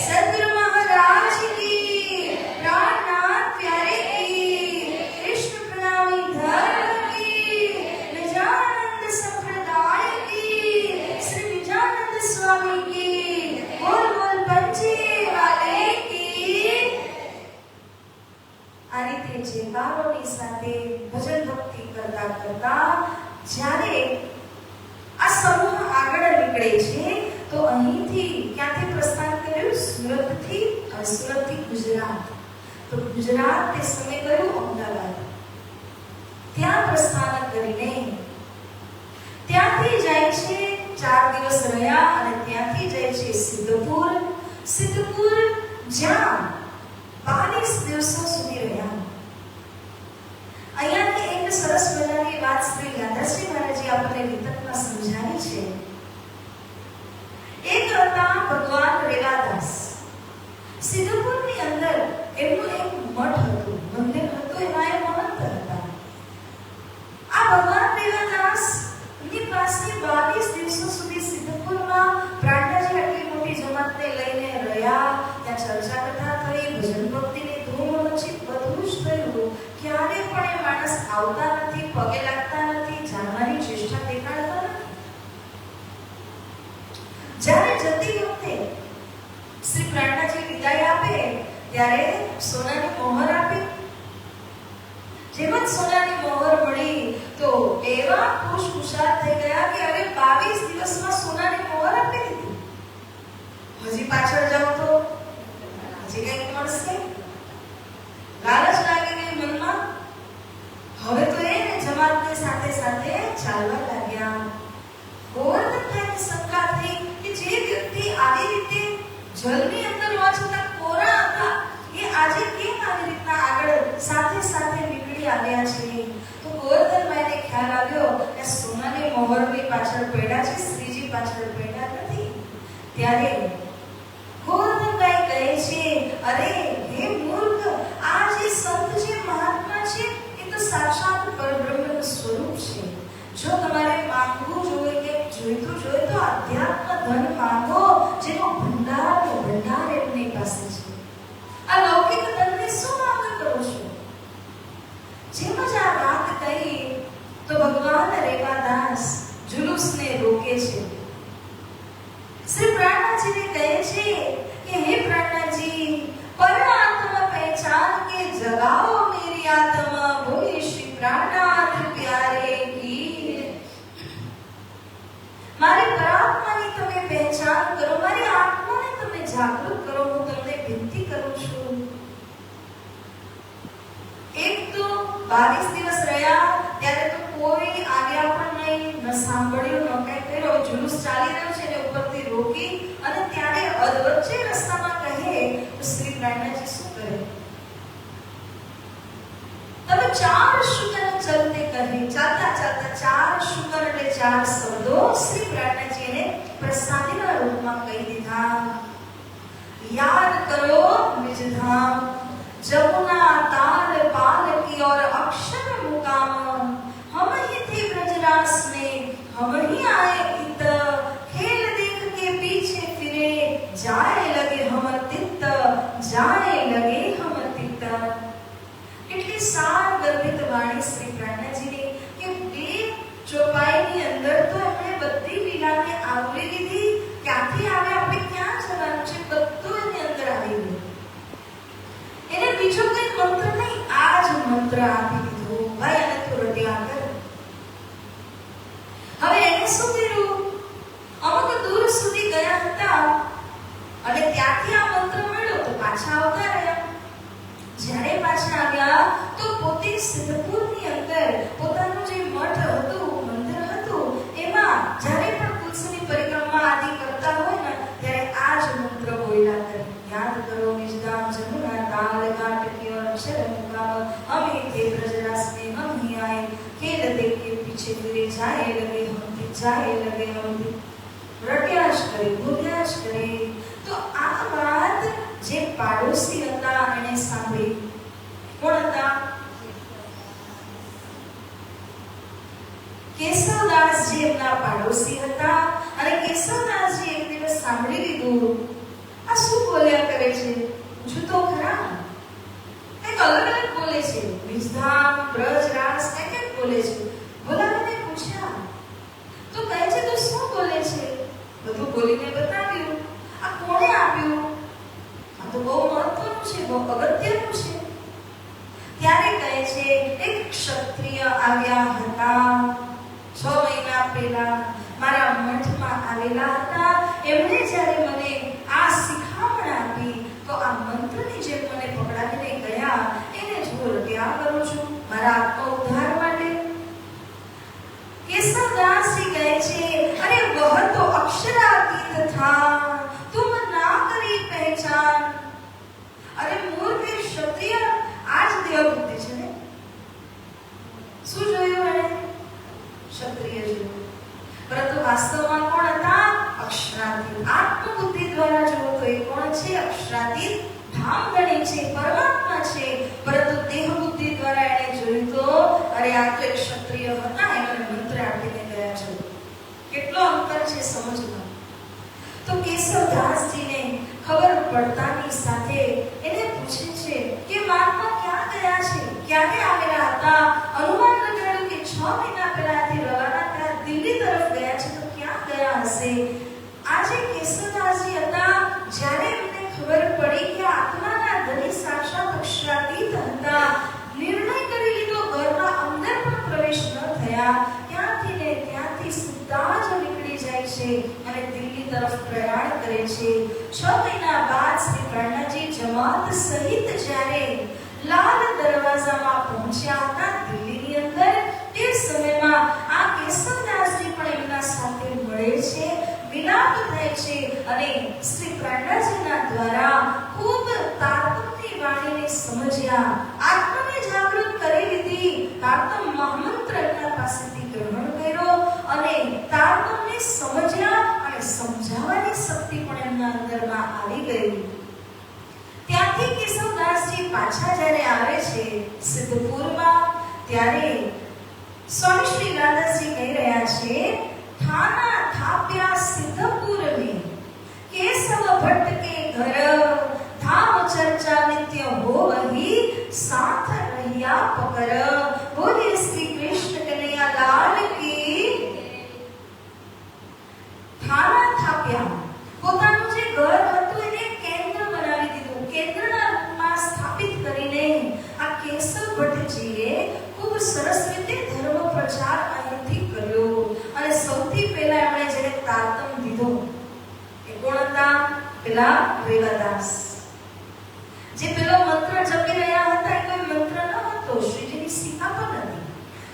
सद्गुरु महाराज की, प्राणनाथ प्यारे की, कृष्ण प्रेमी धर्म की, निजानंद संप्रदाय की, श्री निजानंद स्वामी की, बोल बोल पंचे वाले की. આ રીતે જયકારોની સાથે ભજન ભક્તિ કરતા કરતા જ્યારે આ સમૂહ આગળ નીકળે છે તો અહીંથી ક્યાંથી પ્રસ્થાન કર્યું? સુરતથી ગુજરાત. તો ગુજરાત તે સમય ગયું અમદાવાદ. ત્યાં પ્રસ્થાન કરીને ત્યાંથી જાય છે, 4 દિવસ રહ્યા અને ત્યાંથી જાય છે સિદ્ધપુર, જ્યાં 22 દિવસો સુધી રહ્યા. અહીંયાથી એક સરસ મજાની વાત શ્રી લાધાશ્રી મહારાજજી આપણને વિતકમાં સમજાવી છે. એક હતા ભગવાન રેવાદાસ. સિદ્ધપુરની અંદર એમનું એક મઠ હતું, મંદિર હતું, એમાં એ મહંત હતા. આ ભગવાન રેવાદાસ ની પાસે 22 દિવસો સુધી સિદ્ધપુરમાં પ્રાણનાથજી આટલી મોટી જમાતને લઈને રહ્યા. ત્યાં ચર્ચા કથા થઈ, ભજન ભક્તિની ધૂમ મચી, બધું જ થયું. ક્યારે પણ એ માણસ આવતા નથી, પગે લાગતા નથી, જાણવાની ચેષ્ટા દેખાડતા નથી. જ્યારે જતી વખતે શ્રી પ્રાણનાથજી વિદાય આપે ત્યારે સોનાની મોહર આપી. જેમ જ સોનાની મોહર મળી તો એવા ખુશખુશાલ થઈ ગયા કે અરે 22 દિવસમાં સોનાની મોહર આપી દીધી. હજી પાછળ જાવ તો હજી કંઈક મળશે. લાલચ લાગી ગઈ મનમાં. હવે તો એ જમાતની સાથે સાથે ચાલવા લાગ્યા. ગોવર્ધનભાઈને શંકા થઈ કે જે વ્યક્તિ આવી રીતે જલની અંદર હોવા છતાં કોરા હતા, એ આજે કેમ આવી રીતના આગળ સાથે સાથે નીકળી આવ્યા છે? તો ગોવર્ધનભાઈને ખ્યાલ આવ્યો કે સોનાની મોહરની પાછળ પડ્યા છે, શ્રીજી પાછળ પડ્યા નથી. ત્યારે ગોવર્ધનભાઈ કહે છે, અરે હે મૂર્ખ, આ જે સંત છે, મહાત્મા છે, એ તો સાક્ષાત પરબ્રહ્મનું સ્વરૂપ છે. જો તમારે માંગવું જોઈએ કે જોઈતું જોઈએ તો અધ્યાત્મ ધન માંગો, જેનો ભંડાર એમની પાસે છે. આ લૌકિક ધનને શું માંગ કરો છો? જેમ જ આ વાત કહી તો ભગવાન રેવાદાસ જુલુસને રોકે છે. શ્રી પ્રાણનાથજીને કહે છે કે હે પ્રાણનાથજી, પરમાત્મા પહેચાન કે જગાઓ મેરી આત્મા, બોલે શ્રી પ્રાણનાથ ચાર શબ્દો શ્રી પ્રાર્થનાજીને પ્રસાદીના રૂપમાં કહી દીધા. याद करो निज धाम, जमुना ताल पाल की और अक्षर मुकाम, हम ही थे ब्रजरास में, हम ही आए इत, खेल देख के पीछे फिरे, जाए लगे हम तित, जाए लगे हम तित. કેટલી સાર ગર્ભિત વાણી શ્રી પ્રાર્થનાજીની કે બે ચોપાઈની અંદર તો એમણે બધી લીલાને આવરી લીધી. ક્યાંથી આવે, આપણે ક્યાં જવાનું છે, બધું એની અંદર આવી ગયું. એને બીજો કઈ મંત્ર નહીં, આ જ મંત્ર આપી દીધો. ભાઈ આને તો રટ્યા કર. હવે એને શું કર્યું, અમુક દૂર સુધી ગયા હતા અને ત્યાંથી આ મંત્ર મળ્યો તો પાછા આવતા રહ્યા. જ્યારે પાછા આવ્યા તો પોતે સિદ્ધપુરની અંદર પોતાનું જે મઠ હતું, મંદિર હતું, એમાં જ્યારે પણ તુલસીની પરિક્રમા આદિ કરતા હોય ને ત્યારે આ જ મંત્ર બોલ્યા કરે. યાદ કરો નિજ ધામ, જમુના તાલ ઘાટ की और अक्षर मुकाम, हम ही थे ब्रजरास में, हम ही आए, खेल देख के पीछे फिरे, जाए लगे हम भी, जाए लगे हम भी. રટ્યા જ કરે, બોલ્યા જ કરે. તો આ વાત જે પાડોશી હતા એને સાંભળી. કોણ હતા? કેશવદાસજી એમના પાડોશી હતા. અને કેશવદાસજી એક દિવસ સાંભળી લીધું, આ શું બોલ્યા કરે છે, પૂછું તો ખરા. કંઈક અલગ અલગ બોલે છે, નિજધામ, બ્રજ, રાસ, કંઈક બોલે છે. બોલાવીને પૂછ્યા તો કહે છે તો શું બોલે છે? બધું બોલીને બતાવ્યું. આ કોણે આપ્યું? આ તો બહુ મહત્વનું છે, બહુ અગત્યનું છે. ત્યારે કહે છે એક ક્ષત્રિય આવ્યા હતા 6 મહિના પહેલા, મારા મઠમાં આવેલા હતા. એમણે જ્યારે મને આ શિખામણ આપી તો આ મંત્રની જેમ મને પકડાવીને ગયા. એને જો રટ્યા કરું છું મારા આત્મ ઉદ્ધાર માટે. केशवदासजी કહે છે અરે વહ તો અક્ષરાતીત था, तुम ना करी पहचान. અરે મૂર્ખ ક્ષત્રિય, આજ દેવબુદ્ધિ છે ને. શું જોયું એને? ક્ષત્રિય જોયું. પરંતુ વાસ્તવમાં કોણ હતા? અક્ષરાતીત. આત્મબુદ્ધિ દ્વારા જોયું તો એ કોણ છે? અક્ષરાતીત ધામધણી છે, પરમાત્મા છે. પરંતુ દેહ બુદ્ધિ દ્વારા એને જોયું તો અરે આ તો એક ક્ષત્રિય હતા, એમને મંત્ર આપીને ગયા છે. કેટલો અંતર છે સમજમાં. તો કેશવદાસજીને ખબર પડતાની સાથે એને પૂછે છે કે મહાત્મા ક્યાં ગયા છે, ક્યારે આવેલા હતા? અનુમાન લગાડ્યું કે 6 મહિના પહેલાથી રવાના થયા, દિલ્હી તરફ ગયા છે. તો ક્યાં ગયા હશે? આજે કેશવદાસજી હતા, જ્યારે એમને ખબર પડી કે આત્માના ધણી સાક્ષાત અક્ષરાતીત હતા, નિર્ણય કરી લીધો, ઘરના અંદર પણ પ્રવેશ ન થયા. ત્યાંથી સીધા જ નીકળી જાય છે અને દિલ્હી તરફ પ્રયાણ કરે છે. 6 મહિના બાદ શ્રી પ્રાર્થનાજી જમાત સહિત જ્યારે લાલ દરવાજામાં પહોંચ્યા હતા દિલ્હીની અંદર, તે સમયમાં આ કેશવદાસજી પણ એમના સાથે મળે છે, વિલાપ થાય છે. અને શ્રી પ્રાર્થનાજીના દ્વારા ખૂબ તારતમ્યની વાણીને સમજ્યા, આત્માને જાગૃત કરી લીધી. તારતમ મહામંત્ર એમના પાસેથી ગ્રહણ કર્યો અને તારતમને સમજ્યા અને સમજાવવાની શક્તિ પણ એમના અંદરમાં આવી ગઈ. ત્યાંથી કેશવદાસજી પાછા જ્યારે આવે છે સિદ્ધપુરમાં, ત્યારે સ્વામી શ્રી રાધાજી કહી રહ્યા છે થાના થાપ્યા સિદ્ધપુર में केशव भट्ट के घर, धाम चर्चा नित्य हो वही, साथ रहिया पकर. बोले श्री कृष्ण कन्हैया लाल की. થાના થાપ્યા, પોતાનું જે ઘર હતું એને કેન્દ્ર બનાવી દીધું. કેન્દ્રના રૂપમાં સ્થાપિત કરીને આ કેશવ ભટ્ટજીએ ખૂબ સરસ રીતે ધર્મ પ્રચાર અહીંથી કર્યો. અને સૌથી પહેલા એમણે જેને તારતમ દીધો એ કોણ હતા? પેલા રેવાદાસ. જે પેલો મંત્ર જપી રહ્યા હતા એ કોઈ મંત્ર ન હતો, શ્રીજીની શિખા પણ હતી.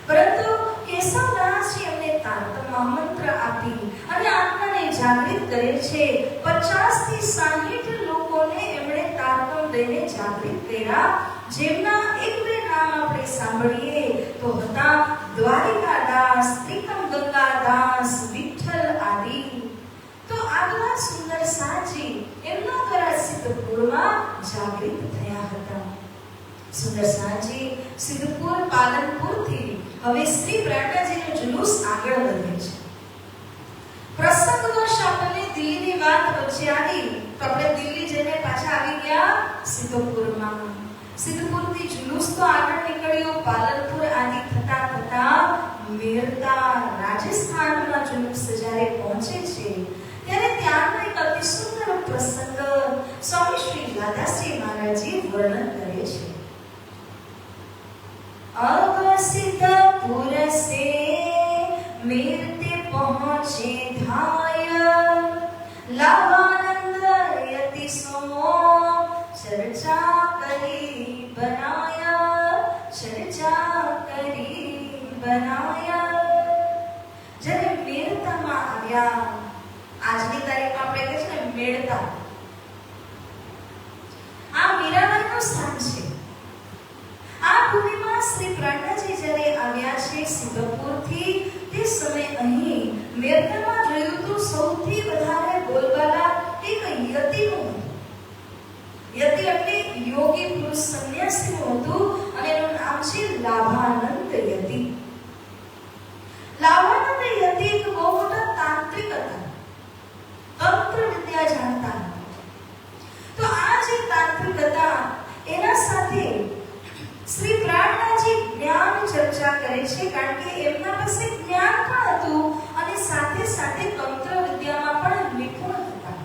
પરંતુ કેશવદાસજી એમને તારતમ મહામંત્ર આપી અને આત્માને જાગૃત કરે છે. 50 થી 60 લોકોને એમણે તારતમ દઈને જાગૃત કર્યા, જેમના એક બે નામ આપણે સાંભળીએ તો હતા દ્વારિકાદાસ, ત્રિકમ ગંગાદાસ, જાગૃત થયા હતા. સુંદર સાંજે સિદ્ધપુર પાલનપુરથી હવે શ્રી પ્રાણજીનું જુલુસ આગળ વધે છે. પ્રસંગવશ આપણને દિલ્હીની વાત વચ્ચે આવી તો આપણે દિલ્હી જઈને પાછા આવી ગયા સિદ્ધપુરમાં. સિદ્ધપુરથી જુલુસ તો આગળ નીકળ્યો, પાલનપુર આદિ થતા થતા મેરતા રાજસ્થાનમાં જુલુસ જ્યારે પહોંચે છે ત્યારે ત્યાંનો એક અતિ સુંદર પ્રસંગ સ્વામી શ્રી દાદાશ્રી મહારાજજી વર્ણન કરે છે. अब सिद्धपुर से मेरते पहुंचे धाय, लाभानंद यति सो चर्चा करी बनाया, चर्चा करी बनाया. જ્યારે મેરતામાં આવ્યા, આજની તારીખમાં આપણે કહે છે ને મેળતા, આ મીરાબાઈનું સ્થાન છે. આ ભૂમિમાં શ્રી પ્રાણજી જ્યારે આવ્યા છે સિદ્ધપુરથી, તે સમય અહીં મેરતામાં જોયું તો સૌથી વધારે બોલબાલા એક યતિનું. યતિ એટલે યોગી પુરુષ સંન્યાસીનું હતું અને એનું નામ છે લાભાનંદ યતિ. લાભાનંદ યતિ એક બહુ મોટા તાંત્રિક હતા, તંત્ર વિદ્યા જાણતા હતા. તો આ જે તાંત્રિક હતા એના સાથે શ્રી પ્રાણજી જ્ઞાન ચર્ચા કરે છે, કારણ કે એમના પાસે જ્ઞાન પણ હતું અને સાથે સાથે તંત્ર વિદ્યામાં પણ નિપુણ હતા.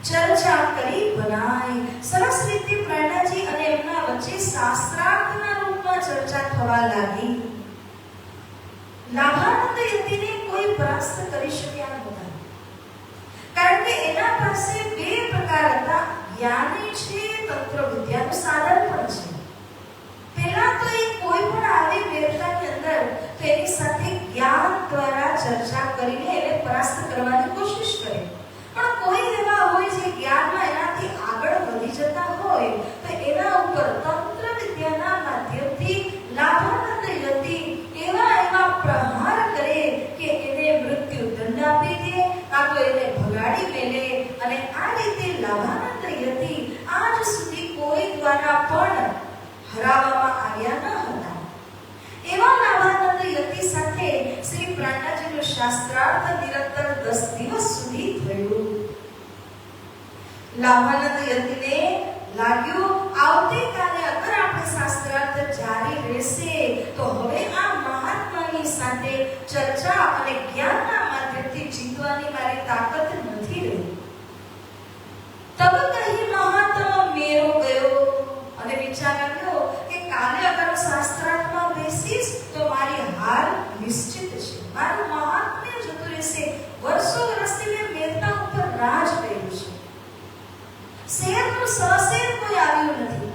ચર્ચા કરી બનાય, સરસ રીતે પ્રાણજી અને એમના વચ્ચે શાસ્ત્રાર્થના રૂપમાં ચર્ચા થવા લાગી. લાભાનંદ યતિને કોઈ પરાસ્ત કરી શક્યા નહોતા, કારણ કે એના પાસે બે પ્રકાર હતા, જ્ઞાની છે, તંત્ર વિદ્યાનું સાધન પણ છે. પહેલા તો એ કોઈ પણ આવી વેરતાની અંદર તેની સાથે જ્ઞાન દ્વારા ચર્ચા કરીને એને પરાસ્ત કરવાની કોશિશ કરે. પણ કોઈ એવા હોય જે જ્ઞાનમાં એનાથી આગળ વધી જતા હોય તો એના ઉપર તંત્ર વિદ્યાના માધ્યમથી લાભાનંદ યતિ એવા પ્રહાર કરે કે એને મૃત્યુ દંડ આપી દે, કાં તો એને ભગાડી મેલે. અને આ રીતે લાભાનંદ યતિ આજ સુધી કોઈ દ્વારા પણ હરાવવામાં આવ્યા ન હતા. એવા લાભાનંદ યતિ સાથે શ્રી પ્રાણજીનું શાસ્ત્રાર્થ નિરંતર 10 દિવસ સુધી થયું. લાભાનંદ યતિને લાગ્યું આવતીકાલે અગર આપણે શાસ્ત્રાર્થ જારી રહેશે તો હવે આ મહાત્માની સાથે ચર્ચા અને જ્ઞાનના માધ્યમથી જીતવાની મારી તાકાત નથી રહી. તબ કહી મહાત્મા મેરો ગયો અને વિચાર આવ્યો કે કાલે અગર શાસ્ત્રાર્થમાં બેસીશ તો મારી હાર નિશ્ચિત છે, મારું મહાત્મ્ય જતું રહેશે. વર્ષો વર્ષથી મેં મેરતા ઉપર રાજ કર્યું છે, શેરનું સશેર કોઈ આવ્યું નથી.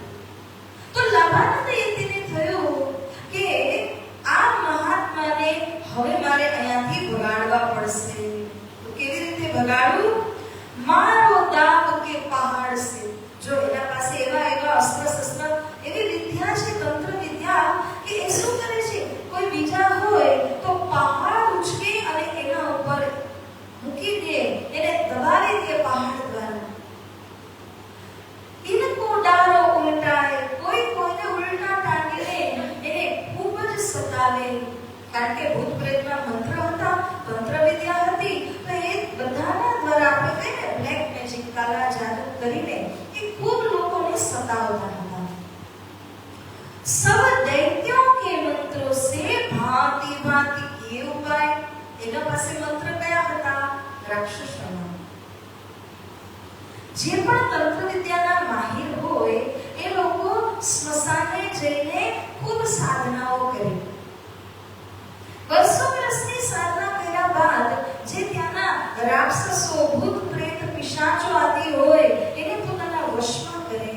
તો લાભાનંદ યતિને થયું કે આ મહાત્માને હવે મારે અહીંયાથી ભગાડવા પડશે. તો કેવી રીતે ભગાડું? મારો દાબ કે પહાડ છે. જો એના પાસે એવા અસ્ત્ર શસ્ત્ર એવી વિદ્યા છે, તંત્ર વિદ્યા, કે એ શું કરે છે, કોઈ બીજા હોય તો પહાડ ઉચકે અને એના ઉપર મૂકી દે, એને દબાવી દે પહાડ દ્વારા. ઇनको डारो उल्टाए, कोई कोઈને ઉલટા ટાંગીને એને ખૂબ જ સતાવે. કારણ કે ભૂત પ્રેતના મંત્ર હતા, તંત્ર વિદ્યા હતી, તો એ બધાના દ્વારા આપણે કહીએ બ્લેક મેજિક, કાલા જાદુ કરીને એ ખૂબ લોકોને સતાવતા હતા. सब दैत्यों के मंत्रों से भांति भांति किए उपाय. એના પાસે મંત્ર કયા હતા? રાક્ષસોના. જે પણ તંત્ર વિદ્યાના માહિર હોય એ લોકો સ્મશાને જઈને ખૂબ સાધનાઓ કરે. વર્ષો વર્ષની સાધના કર્યા બાદ જે ત્યાંના રાક્ષસો, ભૂત પ્રેત, પિશાચો આદિ હોય એને પોતાના વશમાં કરે.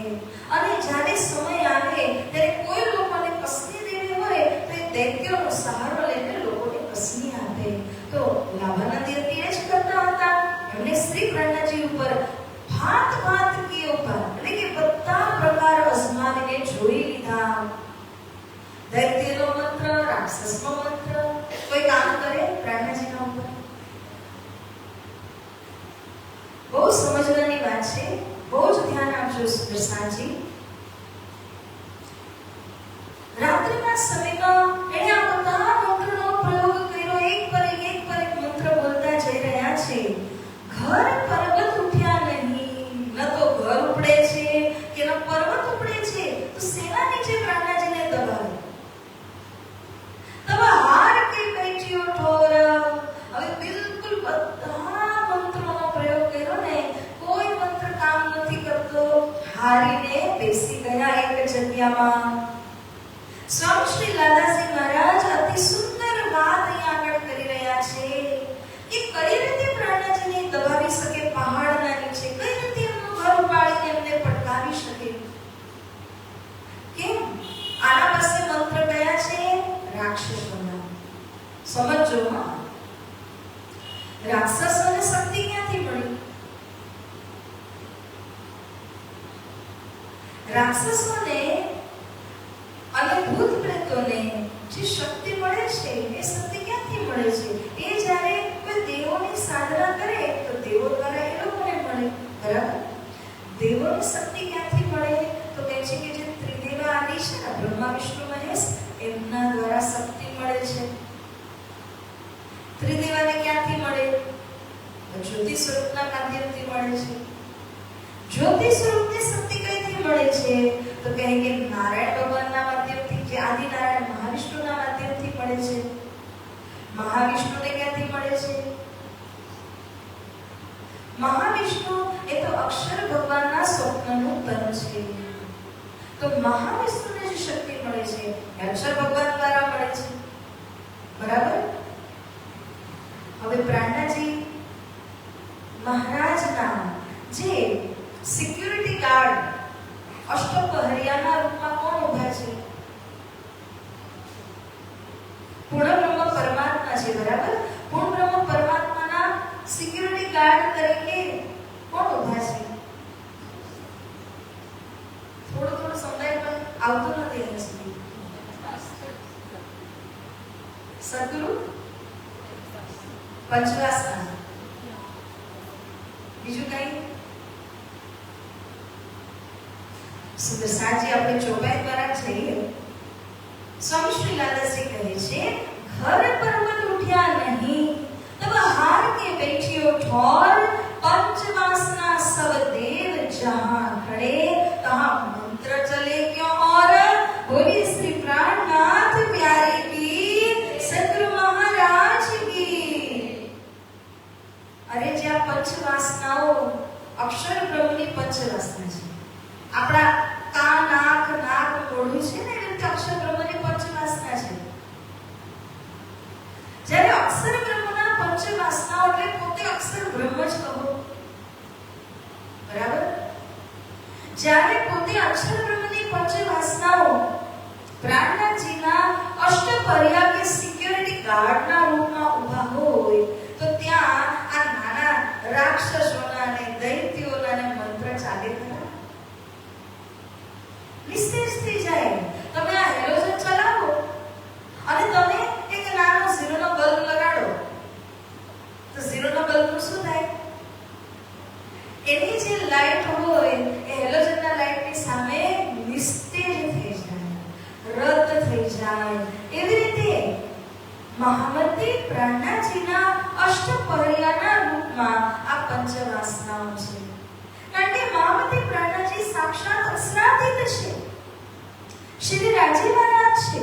અને જ્યારે સમય આવે ત્યારે કોઈ લોકોને પસની દેવી હોય તો એ દૈત્યોનો સહારો લઈને લોકોને પસની આપે. તો લાભાનંદ યતિ એ જ કરતા હતા. એમણે શ્રી પ્રાણજી ઉપર ભાત ભાત કે ઉપર એટલે કે બધા પ્રકાર અજમાવીને જોઈ લીધા. દૈત્યનો મંત્ર, રાક્ષસનો મંત્ર કોઈ કામ કરે પ્રાણજીના ઉપર? બહુ સમજવાની વાત છે. બહુ જ ધ્યાન આપજો સુદર્શનજી. રાત્રિના સમયમાં એને આ બધા મંત્રનો પ્રયોગ કર્યો. એક પર એક મંત્ર બોલતા જઈ રહ્યા છે. ઘર પર્વત ઉઠ્યા નહીં. ન તો ઘર ઉપડે છે કે ન પર્વત ઉપડે છે. તો સેના નીચે પ્રાણનાજીને દબાવે. તબ હાર કે બેઠ્યો ઠોર. હવે બિલકુલ બધા મંત્રોનો પ્રયોગ કર્યો ને, કોઈ મંત્ર કામ નથી કરતો. હારીને બેસી ગયા એક જગ્યામાં. સ્વામી શ્રી લાલાજી મહારાજ અતિ સુંદર વાત અહીંયા આગળ કરી રહ્યા છે કે કઈ રીતે પ્રાણનાજીને દબાવી શકે પહાડના નીચે, કઈ રીતે એમનું ઘર ઉપાડીને એમને પટકાવી શકે. કેમ? આના પાસે મંત્ર કયા છે? રાક્ષસોના. સમજો હા, રાક્ષસોને શક્તિ ક્યાંથી મળી? રાક્ષસોને અને ભૂત પ્રેતોને જે શક્તિ મળે છે એ શક્તિ ક્યાંથી મળે છે? એ જ્યારે કોઈ દેવોની સાધના કરે તો દેવો દ્વારા એ લોકોને મળે. બરાબર? દેવોની શક્તિ ક્યાંથી મળે? તો કહે છે કે જે ત્રિદેવા આદિ છે ને, બ્રહ્મા વિષ્ણુ મહેશ, એમના દ્વારા શક્તિ મળે છે. ત્રિદેવાને ક્યાંથી મળે? જ્યોતિ સ્વરૂપના માધ્યમથી મળે છે. જ્યોતિ સ્વરૂપની શક્તિ કઈથી મળે છે? તો કહે કે નારાયણ ભગવાનના માધ્યમથી, જે આદિનારાયણ મહાવિષ્ણુના માધ્યમથી મળે છે. મહાવિષ્ણુને ક્યાંથી મળે છે? મહાવિષ્ણુ એ તો અક્ષર ભગવાનના સ્વપ્નનું તન છે. તો મહાવિષ્ણુને જે શક્તિ મળે છે એ અક્ષર ભગવાન દ્વારા મળે છે. બરાબર? હવે પ્રાણનાજી મહારાજના જે સિક્યુરિટી ગાર્ડ અષ્ટપહરિયાના રૂપમાં કોણ ઉભા છે? પૂર્ણ બ્રહ્મ પરમાત્મા છે. બરાબર? પૂર્ણ બ્રહ્મ પરમાત્માના સિક્યુરિટી ગાર્ડ તરીકે કોણ ઉભા છે? થોડું સમજાય પણ આવતું નથી અહીં સુધી. સદગુરુ પંચવાસના. બીજું કઈ? સુદર્શનજી આપણે ચોપાઈ દ્વારા જઈએ. સ્વામી શ્રી લાલાજી કહે છે, ઘર પર્વત ઉઠ્યા નહીં. તબ હાર કે બેઠ્યો ઠોર. પંચવાસના સબ દેવ જહાં ખડે. તહાં મંત્ર ચલે ક્યો और. બોલી શ્રી પ્રાણનાથ પ્યારે કી, સદગુરુ મહારાજ કી. અરે જે આ પંચવાસનાઓ અક્ષર બ્રહ્મની પંચવાસના છે. આપણા કાન, નાક, મોઢું છે ને, એ અક્ષર બ્રહ્મની પંચવાસના છે. જ્યારે અક્ષર બ્રહ્મના પંચવાસનાઓ એટલે પોતે અક્ષર બ્રહ્મ જ કહો. બરાબર? જ્યારે પોતે અક્ષર બ્રહ્મની પંચવાસનાઓ પ્રાણનાથજીના અષ્ટપર્યા કે સિક્યુરિટી ગાર્ડના રૂપમાં ઊભા હોય તો ત્યાં આ નાના રાક્ષસોના અને દૈત્યોના ને મંત્ર ચાલે ખરા? નિસ્તેજ થઈ જાય. તમે આ હેલોજન ચલાવો અને તમે એક નાનો ઝીરોનો બલ્બ લગાડો તો ઝીરોનો બલ્બનું શું થાય? એની જે લાઈટ હોય એ હેલોજનના લાઈટની સામે નિસ્તેજ થઈ જાય, રદ થઈ જાય. એવી રીતે મહામતી પ્રાણનાથજીના અષ્ટપહરિયાના રૂપમાં આ પંચવાસનાઓ છે. કારણ કે મહામતી પ્રાણનાથજી સાક્ષાત અક્ષરાતીત છે. શ્રી રાજી મહારાજ છે.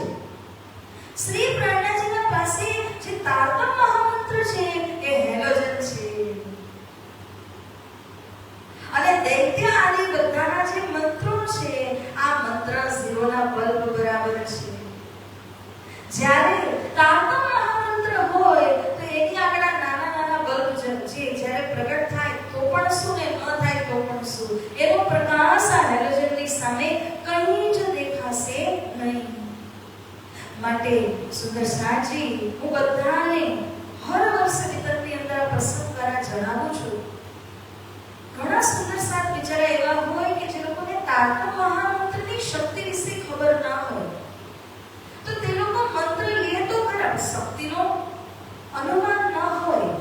શ્રી પ્રાણનાથજીના પાસે જે તારતમ મહામંત્ર છે એ હેલોજન છે. અને દૈત્ય આદિ બધાના જે મંત્રો છે આ મંત્ર ઝીરોના બલ્બ બરાબર છે. જ્યારે તારતમ મહામંત્ર હોય તો એની આગળ નાના નાના બલ્બ જે જ્યારે પ્રગટ થાય તો પણ શું ને ન થાય તો પણ શું, એનો પ્રકાશ આ હેલોજનની સામે કંઈ જ દેખાશે નહીં. માટે સુદર્શનજી હું બધાને હર વર્ષ વિતરની અંદર પ્રસંગ દ્વારા જણાવું છું. ઘણા સુંદર સાત બિચારા એવા હોય કે જે લોકોને તારતમ મહામંત્રની શક્તિ વિશે ખબર ના હોય તો તે લોકો મંત્ર લે તો ખરા, શક્તિનો અનુમાન ન હોય.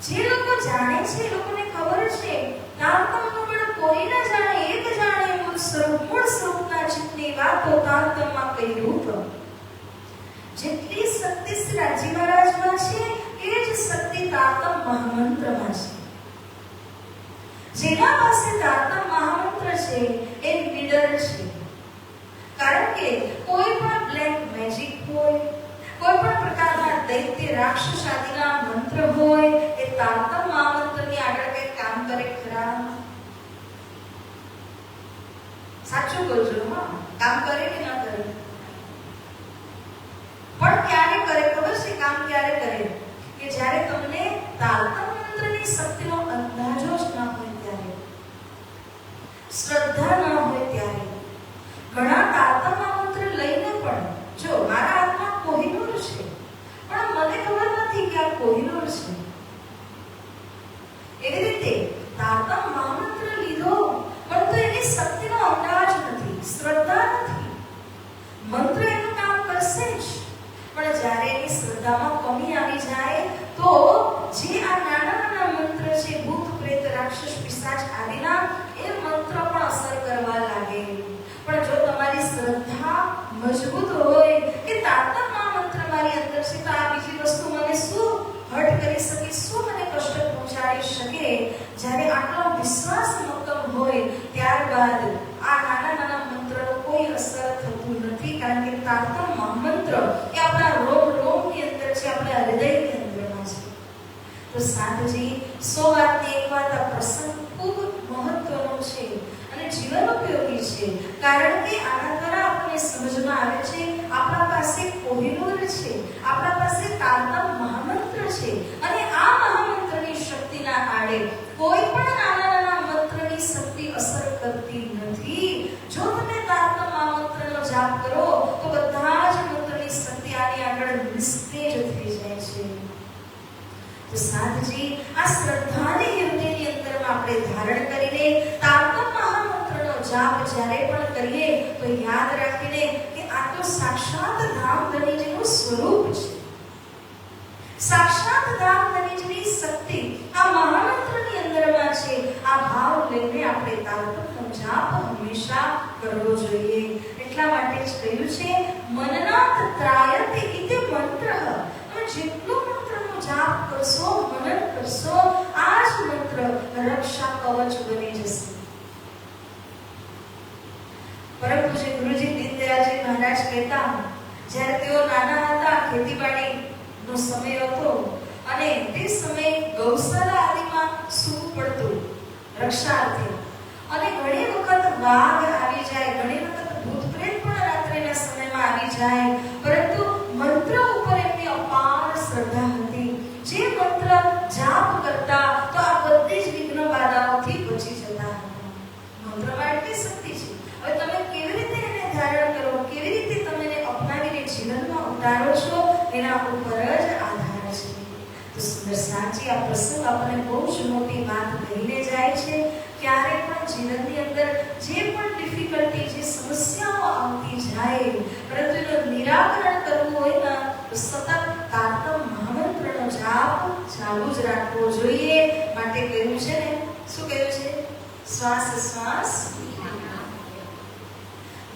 જે લોકો જાણે છે, એ લોકોને ખબર છે તારતમનું બળ કોઈ ના કઈ રૂપ. જેટલી શક્તિ શ્રી રાજી મહારાજમાં છે એ જ શક્તિ તારતમ મહામંત્રમાં છે. જેના પાસે તારતમ મહામંત્ર છે એ લીડર છે. કારણ કે કોઈ પણ બ્લેક મેજિક હોય, કોઈ પણ પ્રકારના દૈત્ય રાક્ષસ આદિના મંત્ર હોય, એ તારતમ મહામંત્રની આગળ કઈ કામ કરે ખરા? સાચું બોલજો. હા, કામ કરે કે ના કરે? પણ ક્યારે કરે ખબર છે? કામ ક્યારે કરે? કે જ્યારે તમને તારતમ મંત્રની શક્તિનો અંદાજો જ ના હોય ત્યારે, શ્રદ્ધા ન હોય ત્યારે. ઘણા તારતમ મંત્ર લઈને પણ, જો મારા હાથમાં કોહિનૂર છે પણ મને ખબર નથી કે આ કોહિનૂર છે, એવી રીતે તારતમ મહામંત્ર લીધો પરંતુ એની શક્તિનો અંદાજ નથી, શ્રદ્ધા નથી. મંત્ર એનું કામ કરશે જ, પણ જ્યારે એની શ્રદ્ધામાં કમી આવી જાય તો જે આ નાના નાના મંત્ર છે, ભૂત પ્રેત રાક્ષસ પિશાચ આદિના, એ મંત્ર પણ અસર કરવા લાગે. પણ જો તમારી શ્રદ્ધા મજબૂત હોય કે તારતમ મહામંત્ર મારી અંદર છે તો આ બીજી વસ્તુ મને શું હર્ટ કરી શકે, શું મને કષ્ટ પહોંચાડી શકે, જ્યારે આટલો વિશ્વાસ મક્કમ હોય ત્યારબાદ આ નાના નાના મંત્રનો કોઈ અસર થતું નથી. કારણ કે તારતમ મહામંત્ર એ આપણા રોમ રોમની અંદર છે, આપણા હૃદયની અંદરમાં છે. તો સાધુજી, 100 વાતની એક વાત, આ પ્રસંગ ખૂબ મહત્વનો છે અને જીવન ઉપયોગી છે. કારણ કે આના દ્વારા આપણને સમજમાં આવે છે આપણા પાસે કોહિનૂર છે, આપણા પાસે તારતમ મહામંત્ર છે, અને આ મહામંત્રની શક્તિના આડે કોઈ પણ નાના નાના મંત્રની શક્તિ અસર કરતી નથી. જો તમે તારતમ મહામંત્રનો જાપ કરો તો બધા જ મંત્રની શક્તિ આની આગળ નિસ્તેજ થઈ જાય છે. તો સાધજી, આ શ્રદ્ધાને હૃદયની અંદરમાં આપણે ધારણ કરીને તારતમ મહામંત્રનો જાપ જ્યારે પણ કરીએ તો યાદ રાખીને કે આ તો સાક્ષાત ધામધનીજીનું સ્વરૂપ છે. સાક્ષાત ધામધનીજીની શક્તિ આ મહામંત્રની અંદરમાં છે. આ ભાવ લઈને આપણે તારતમનો જાપ હંમેશા કરવો જોઈએ. એટલા માટે જ કહ્યું છે મનનાત ત્રાયતે ઇતિ મંત્રઃ. તમે જેટલો મંત્રનો જાપ કરશો, મનન કરશો, આ જ મંત્ર રક્ષા કવચ બની જશે. પરમ પૂજ્ય ગુરુજી દીનદયાળજી મહારાજ કહેતા, જ્યારે તેઓ નાના હતા, ખેતીવાડીનો સમય હતો અને તે સમયે ગૌશાળા આદિમાં સૂવું પડતું રક્ષાર્થે, અને ઘણી વખત વાઘ આવી જાય, ઘણી વખત ભૂત પ્રેત પણ રાત્રિના સમયમાં આવી જાય, પરંતુ મંત્ર ઉપર એમની અપાર શ્રદ્ધા હતી. જે મંત્ર જાપ કરતા તો આ બધી જ વિઘ્ન બાધાઓથી બચી જતા હતા. મંત્રમાં એટલી શક્તિ છે. હવે તમે કેવી રીતે એને ધારણ કરો, કેવી રીતે તમે એને અપનાવીને જીવનમાં ઉતારો છો, એના ઉપર જ આધાર છે. તો સુંદર સાચી આ પ્રસંગ આપણને બહુ જ મોટી વાત કહીને જાય છે. ક્યારે પણ જીવનની અંદર જે પણ ડિફિકલ્ટી, જે સમસ્યાઓ આવતી જાય, પરંતુ એનું નિરાકરણ કરવું હોય ને તો સતત તારતમ મહામંત્રનો જાપ ચાલુ જ રાખવો જોઈએ. માટે કહ્યું છે ને, શું કહ્યું છે? શ્વાસ શ્વાસ,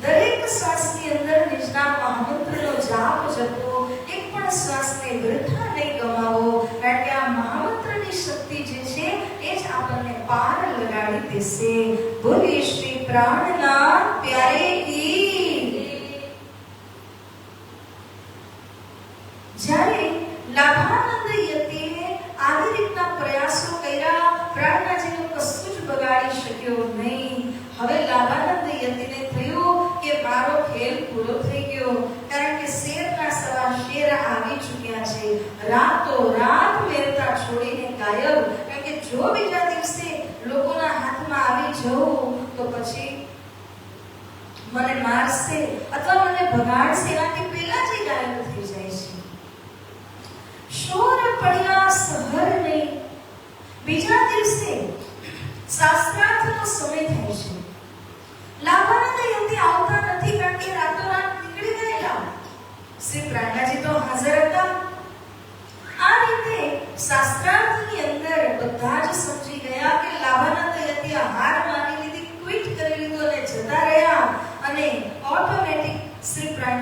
દરેક શ્વાસની અંદર નિજના મહામંત્રનો જાપ જપો. એક પણ શ્વાસને વૃથા નહીં ગમાવો, કારણ કે આ મહામંત્રની શક્તિ જે છે એ જ આપણને પાર લગાડી દેશે. બોલીએ શ્રી પ્રાણનાથ પ્યારે કી. જ્યારે લાભાનંદ યતિએ આવી રીતના પ્રયાસો કર્યા, પ્રાણનાથજીનું કશું જ બગાડી શક્યો નહીં. હવે લાભાનંદ યતિને થયું કે મારો ખેલ પૂરો થઈ ગયો, કારણ કે શેરના સવા શેર આવી ચૂક્યા છે. રાતો રાત મેરતા છોડીને ગાયબ, કારણ કે જો બીજા દિવસે લોકોના હાથમાં આવી જવું તો પછી મને મારશે અથવા મને ભગાડશે, એનાથી પહેલા જ ગાયબ થઈ જાય છે. શોર પડ્યા સહર નહીં. બીજા દિવસે શાસ્ત્રાર્થનો સમય થાય છે. લાભાનંદ યતિ આવતા નથી, કારણ કે રાતોરાત નીકળી ગયેલા. શ્રી પ્રાણનાથજી તો હાજર હતા. આ રીતે શાસ્ત્રાર્થની અંદર બધા જ સમજી ગયા કે લાભાનંદ યતિ હાર માની લીધી, ક્વિટ કરી લીધું અને જતા રહ્યા. અને ઓટોમેટિક શ્રી પ્રાણ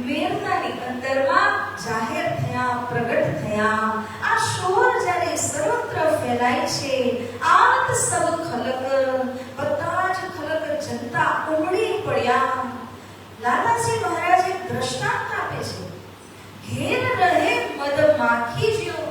મેરતાની અંદરમાં જાહેર થયા, પ્રગટ થયા. આ શોર જ્યારે સર્વત્ર ફેલાય છે, આત સબ ખલક, બધા જ ખલક જનતા ઉમડી પડ્યા. લાલાજી મહારાજ એક દ્રષ્ટાંત આપે છે. ઘેર રહે મધમાખી જેવો.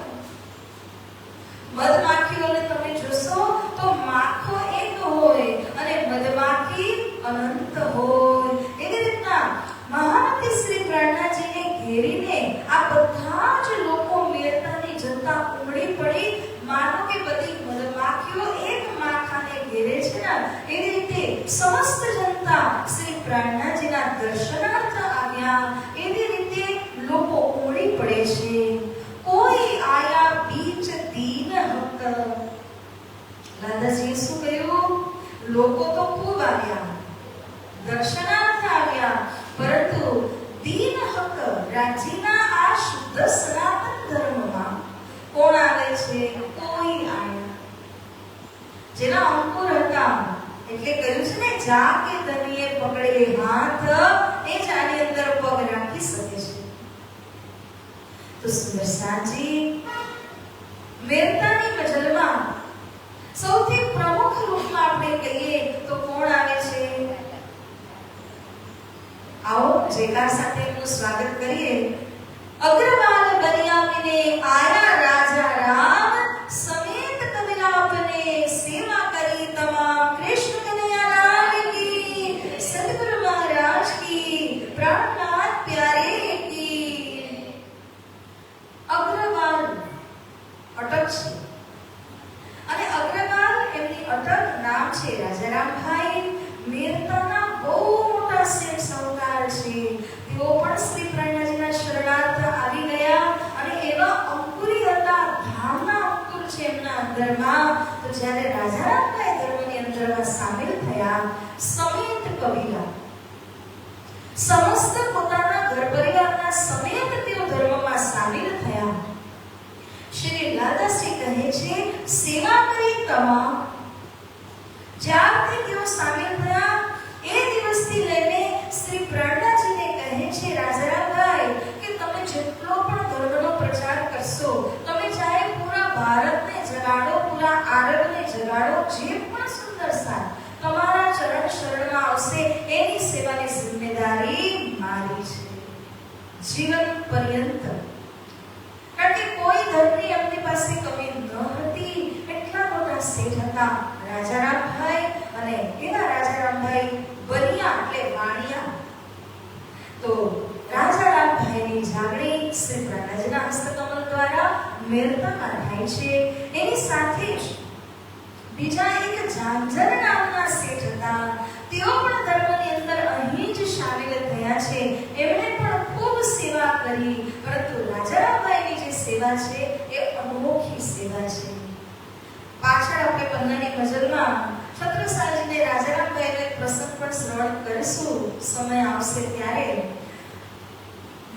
મધમાખીઓને તમે જોશો તો માખો એક હોય અને મધમાખી અનંત હોય. એવી રીતના મહામતી શ્રી પ્રાણનાજીને ઘેરીને આ બધા જ લોકો મેરતાની જનતા ઉમડી પડી. માનો કે બધી મધમાખીઓ એક માખાને ઘેરે છે ને, એવી રીતે સમસ્ત જનતા શ્રી પ્રાણનાજીના દર્શનાર્થ આવ્યા. એવી રીતે લોકો ઉમડી પડે છે. કોઈ આયા બીચ દીન હક. દાદાજીએ શું કહ્યું? લોકો તો ખૂબ આવ્યા, દર્શનાર્થ આવ્યા, પરંતુ દીન હક રાજીના આ શુદ્ધ સનાતન ધર્મમાં કોણ આવે છે? કોઈ આયા. જેના અંકુર હતા, એટલે કહ્યું છે ને, જા કે દનિયે પકડે હાથ, એ જ આની અંદર પગ રાખી શકે છે. તો સુંદર સાંજી મેરતાની મજલમાં સૌથી પ્રમુખ રૂપમાં આપણે કહીએ તો કોણ આવે છે? આવો જયકાર સાથે એનું સ્વાગત કરીએ. અગ્રવાલ બનિયામીને આયા રાજા રામ, સમેત કવિલાપને સેવા કરી તમામ. કૃષ્ણ કનૈયા લાલ કી, સદગુરુ મહારાજ કી, પ્રાણનાથ પ્યારે કી. અગ્રવાલ અટક છે અને અગ્રવાલ એમની અટક નામ છે. રાજારામભાઈ મેરતાના બહુ મોટા શેઠ સાહુકાર છે. તેઓ પણ શ્રી પ્રાણનાજીના શરણાર્થ આવી ગયા અને એવા અંકુરી હતા, ધામના અંકુર છે એમના અંદરમાં. તો જ્યારે રાજારામભાઈ ધર્મની અંદરમાં સામેલ થયા, સમેત કવિલા, સમસ્ત પોતાના ઘર પરિવારના સમેત તેઓ ધર્મમાં સામેલ થયા. શ્રી લાદાશ્રી કહે છે, સેવા કરી તમામ. જ્યારથી તેઓ સામેલ થયા એ દિવસથી લઈને શ્રી પ્રાણનાજીને કહે છે રાજારામભાઈ કે તમે જેટલો પણ ધર્મનો પ્રચાર કરશો, તમે ચાહે પૂરા ભારતને જગાડો, પૂરા આરબને જગાડો, જે પણ સુંદર સાથ તમારા ચરણ શરણમાં આવશે એની સેવાની જિમ્મેદારી મારી છે જીવન પર્યંત. કારણ કે કોઈ ધનની એમની પાસે કમી ન હતી, એટલા મોટા શેઠ હતા રાજારામભાઈ. અને એવા રાજારામભાઈ બનિયા એટલે વાણિયા. તો રાજારામભાઈની જાગણી શ્રી પ્રાણનાજીના હસ્તકમલ દ્વારા મેરતામાં થાય છે. એની સાથે જ બીજા એક ઝાંઝર નામના શેઠ હતા. તેઓ પણ ધર્મની અંદર અહીં જ શામેલ થયા છે. એમણે પણ ખૂબ સેવા કરી, પરંતુ રાજારામભાઈની જે સેવા છે એ અનોખી સેવા છે. પાછળ આપણે પન્નાની મજલમાં છત્રસાલજીને રાજારામભાઈનો એક પ્રસંગ પણ શ્રવણ કરીશું, સમય આવશે ત્યારે.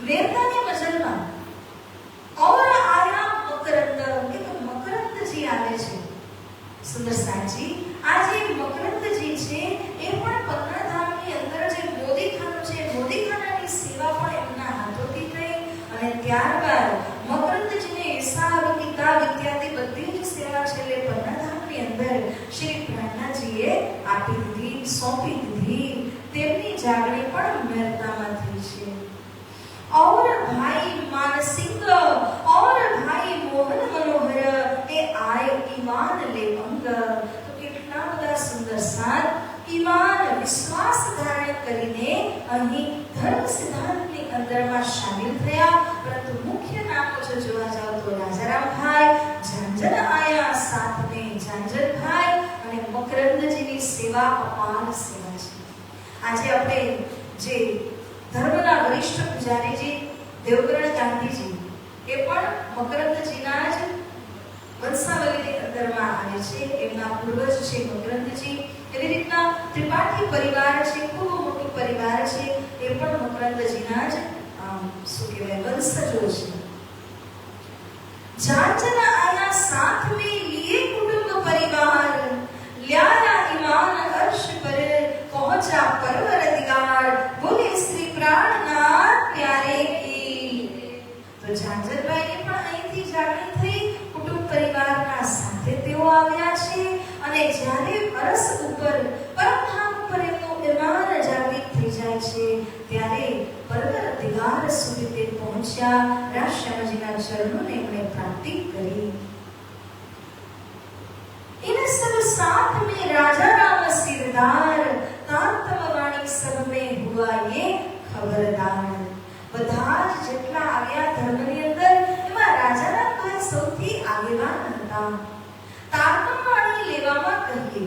મેરતાની મજલમાં ઓર આયા મકરંદ, એક મકરંદજી આવે છે. સુંદર સાંજી આ જે મકરંદજી છે એ પણ પન્ના ધામની અંદર જે મોદીખાનું છે, મોદીખાનાની સેવા પણ એમના હાથોથી થઈ. અને ત્યારબાદ મકરંદજીને હિસાબ કિતાબ ઇત્યાદિ બધી જ સેવા છેલ્લે પન્ના ધામની અંદર શ્રી પ્રાણનાજીએ આપી દીધી, સોંપી દીધી. તેમની જાગણી પણ મેરતામાં થઈ છે. और भाई मानसिंह और भाई मोहन मनोहर એ આય ઈમાન લે અંગ. તો કેટલા બધા સુંદર સાથ ઈમાન વિશ્વાસ ધારણ કરીને અહીં ધર્મ સિદ્ધાંતની અંદરમાં શામિલ થયા. પરંતુ મુખ્ય નામો જો જોવા જાવ તો રાજારામભાઈ, ઝાંઝર આયા સાથને ઝાંઝરભાઈ અને મકરંદજીની સેવા અપાર સેવા છે. આજે આપણે જે ધર્મના વરિષ્ઠ પૂજારીજી દેવકરણ ગાંધીજી એ પણ મકરંદજીના જ વંશાવલીની અંદરમાં આવે છે. એમના પૂર્વજ છે મકરંદજી. એવી રીતના ત્રિપાઠી પરિવાર છે, ખૂબ મોટું પરિવાર છે, એ પણ મકરંદજીના જ શું કહેવાય વંશજો છે. ઝાંઝર આયા સાથ में लिए कुटुंब परिवार, ल्याया ईमान अर्श पर पहुंचा परवर दिगार. बोले श्री प्राणनाथ प्यारे પહોંચ્યા. રાશ્યામજીના ચરણોને એમણે પ્રાપ્તિ કરી. इन सब साथ में राजा राम सिरदार, तारतम वाणी सब में हुआ ये खबरदार. બધા જ જેટલા આવ્યા ધર્મની અંદર એમાં રાજા રામ ભાઈ સૌથી આગેવાન હતા. તારતમ વાણી લેવામાં કહીએ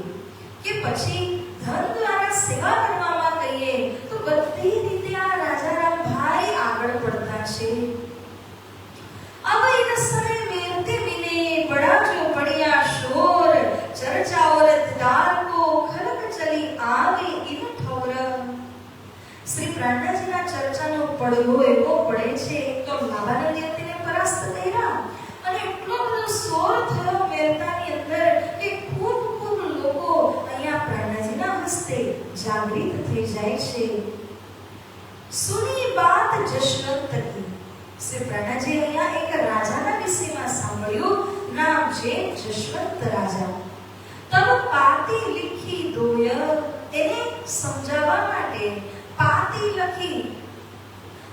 કે પછી ધન દ્વારા સેવા કરવામાં કહીએ તો બધી રીતે આ રાજા રામ ભાઈ આગળ પડતા છે. अब इन समय मेरते बिने बड़ा जो बढ़िया शोर, चर्चा औरत डाल को खलक चली आगे इन ठौर. શ્રી પ્રાણનાજીના ચર્ચાનો પડવો એવો પડે છે. તો લાભાનંદી તેને પરાસ્ત કર્યા અને એટલો બધો શોર થયો મેરતાની અંદર કે ખૂબ ખૂબ લોકો અહીંયા પ્રાણનાજીના હસ્તે જાગૃત થઈ જાય છે. સુની બાત જશવંત કી. શ્રી પ્રાણનાજી અહીંયા એક રાજાના વિષયમાં સાંભળ્યું, નામ છે જશવંત રાજા. તબ પાતી લીખી દોય, એને સમજાવવા માટે પાતી લખી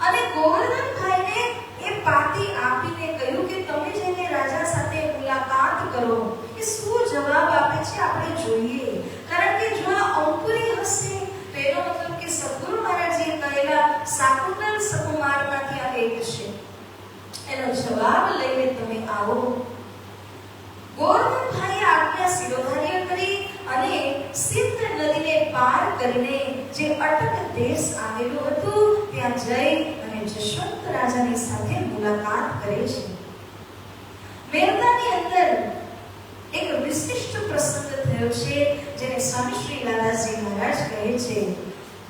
અને ગોવર્ધનભાઈને એ પાતી આપીને કહ્યું કે તમે જઈને રાજા સાથે મુલાકાત કરો. એ શું જવાબ આપે છે આપણે જોઈએ. કારણ કે જો આ અંકુરી હશે તો એનો મતલબ કે સદગુરુ મહારાજે કહેલા શાકુંતલ સકુમારમાંથી આ એક છે. એનો જવાબ લઈને તમે આવો. ગોવર્ધનભાઈએ આજ્ઞા શિરોધાર્ય કરી અને સિંધ નદીને પાર કરીને જે અટક દેશ આવેલો હતો ત્યાં જઈ અને જશવંત રાજાની સાથે મુલાકાત કરે છે. મેરતાની અંદર એક વિશિષ્ટ પ્રસંગ થયો છે જેને સ્વામી શ્રી લાલાજી મહારાજ કહે છે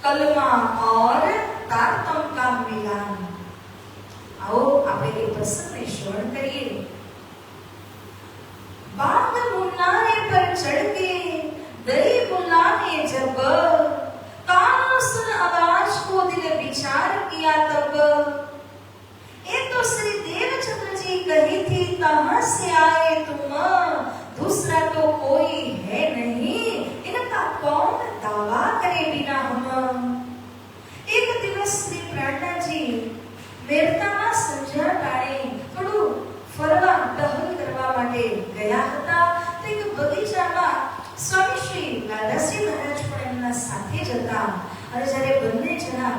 કલમા और तारतम का मिलान. आओ આપણે એ પ્રસંગને શ્રવણ કરીએ. बांध मुन्नारे पर चढ़ के दरी बुलाने जब कानों सुन आवाज को दिल विचार किया तब. ये तो श्री देवचंद्र जी कही थी कहां से आए तुम, दूसरा तो कोई है नहीं, इनका कौन दावा करे बिना हम. एक दिवस श्री प्राणा जी મેરતામાં સંધ્યા ટાણે થોડું ફરવા ટહલ કરવા માટે ગયા હતા. તો એક બગીચામાં સ્વામી શ્રી લાલાજી મહારાજ પણ એમના સાથે જ હતા. અને જ્યારે બંને જણા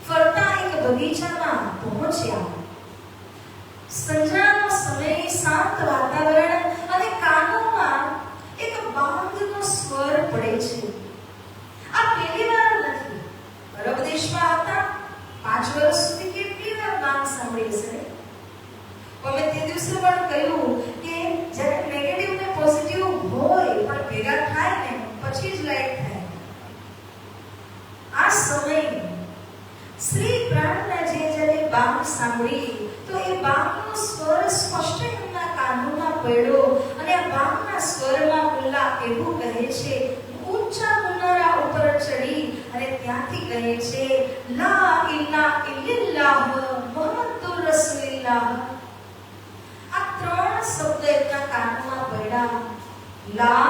ફરતા એક બગીચામાં પહોંચ્યા, સંધ્યાનો સમય, શાંત વાતાવરણ અને કાનોમાં એક બાંધનો સ્વર પડે છે. આ પહેલી વાર નથી. પરમદેશમાં હતા 5 વર્ષ સુધી કેટલી વાર બાંગ સાંભળી હશે. અમે તે દિવસે પણ કહ્યું કે જ્યારે નેગેટિવ ને પોઝિટિવ હોય પણ ભેગા થાય ને પછી જ લાઈટ થાય. આ સમય શ્રી પ્રાણનાજી જ્યારે બાંગ સાંભળી તો એ બાંગનો સ્વર સ્પષ્ટ એમના કાનોમાં પડ્યો અને આ બાંગના સ્વરમાં મુલ્લા એવું કહે છે, ઊંચા મુનારા ઉપર ચડી અને ત્યાંથી કહે છે લા ઇલાહા ઇલ્લલ્લાહ મુહમ્મદુર રસૂલુલ્લાહ. આ ત્રણ શબ્દ એમના કાનમાં પડ્યા, લા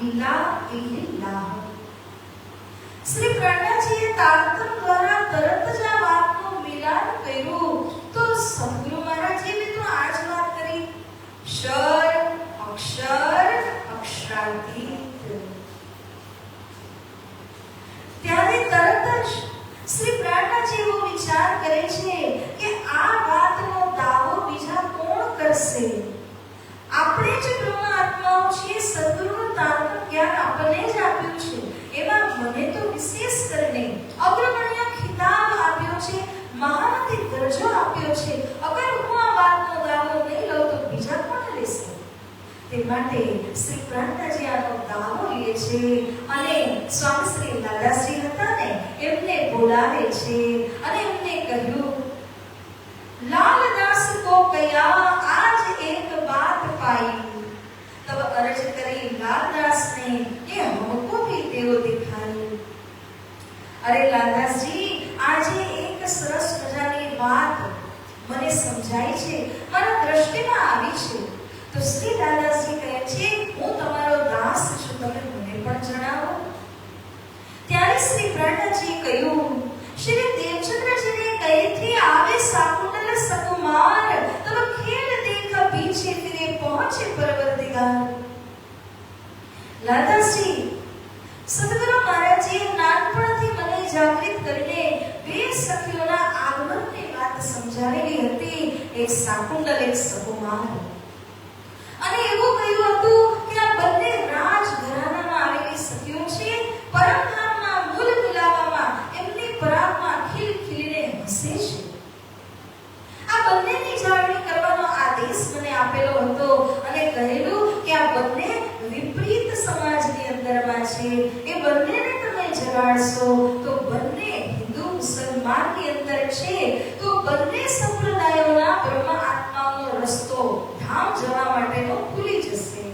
ઇલાહા ઇલ્લલ્લાહ. શ્રી પ્રાણનાજીએ તારતમ દ્વારા તરત જ આ વાતનું મિલાન કર્યું. તો સદગુરુ મહારાજે તો આ જ વાત કરી, ક્ષર અક્ષર અક્ષરાતીત. ત્યારે તરત જ શ્રી પ્રાણનાજી એવો વિચાર કરે છે કે આ વાતનો દાવો બીજા કોણ કરશે? આપણે જ બ્રહ્મ આત્માઓ છીએ. સદગુરુનું તારતમ જ્ઞાન આપણને જ આપ્યું છે. એમાં મને તો વિશેષ કરીને અગ્રગણ્ય ખિતાબ આપ્યો છે, મહાનથી દરજ્જો આપ્યો છે. અગર હું આ વાતનો દાવો નહીં લઉં તો બીજા કોણ લેશે? તે માટે શ્રી પ્રાણનાજી આનો દાવો લે છે અને સ્વામી શ્રી લાલાજી હતા ને એમને બોલાવે છે અને એમને કહ્યું, लालदास को कया आज एक बात पाई. तब अर्ज करी लालदास ने कि हमको भी देव दिखाई. अरे लालदास जी, आज एक सरस मजानी बात મને સમજાય છે, મારા દ્રષ્ટિમાં આવી છે. તો શ્રી દાદાજી કહે છે હું તમારો દાસ છું, તમે મને પણ જણાવો. ત્યારે શ્રી પ્રાણનાજીએ કહ્યું, શ્રી દેવચંદ્રજીને કહેથી આવે સાકુ સમજાવેલી હતી, એક શાકુંતલ, એક સકુમાર. અને એવું કહ્યું હતું કે આ બંને રાજઘરાનામાં આવેલી સખીઓ છે, પરમધામમાં મૂળ મિલાવવામાં એમની પરાગમાં ખીલખીલીને હસે છે. આ બંનેની જાળવણી કરવાનો આદેશ મને આપેલો હતો અને કહેલું કે આ બંને વિપરીત સમાજની અંદરમાં છે. એ બંનેને તમે જગાડશો તો બંને હિન્દુ મુસલમાનની અંદર છે, તો બંને સંપ્રદાયોના બ્રહ્મ આત્માનો રસ્તો ધામ જવા માટેનો ખુલી જશે.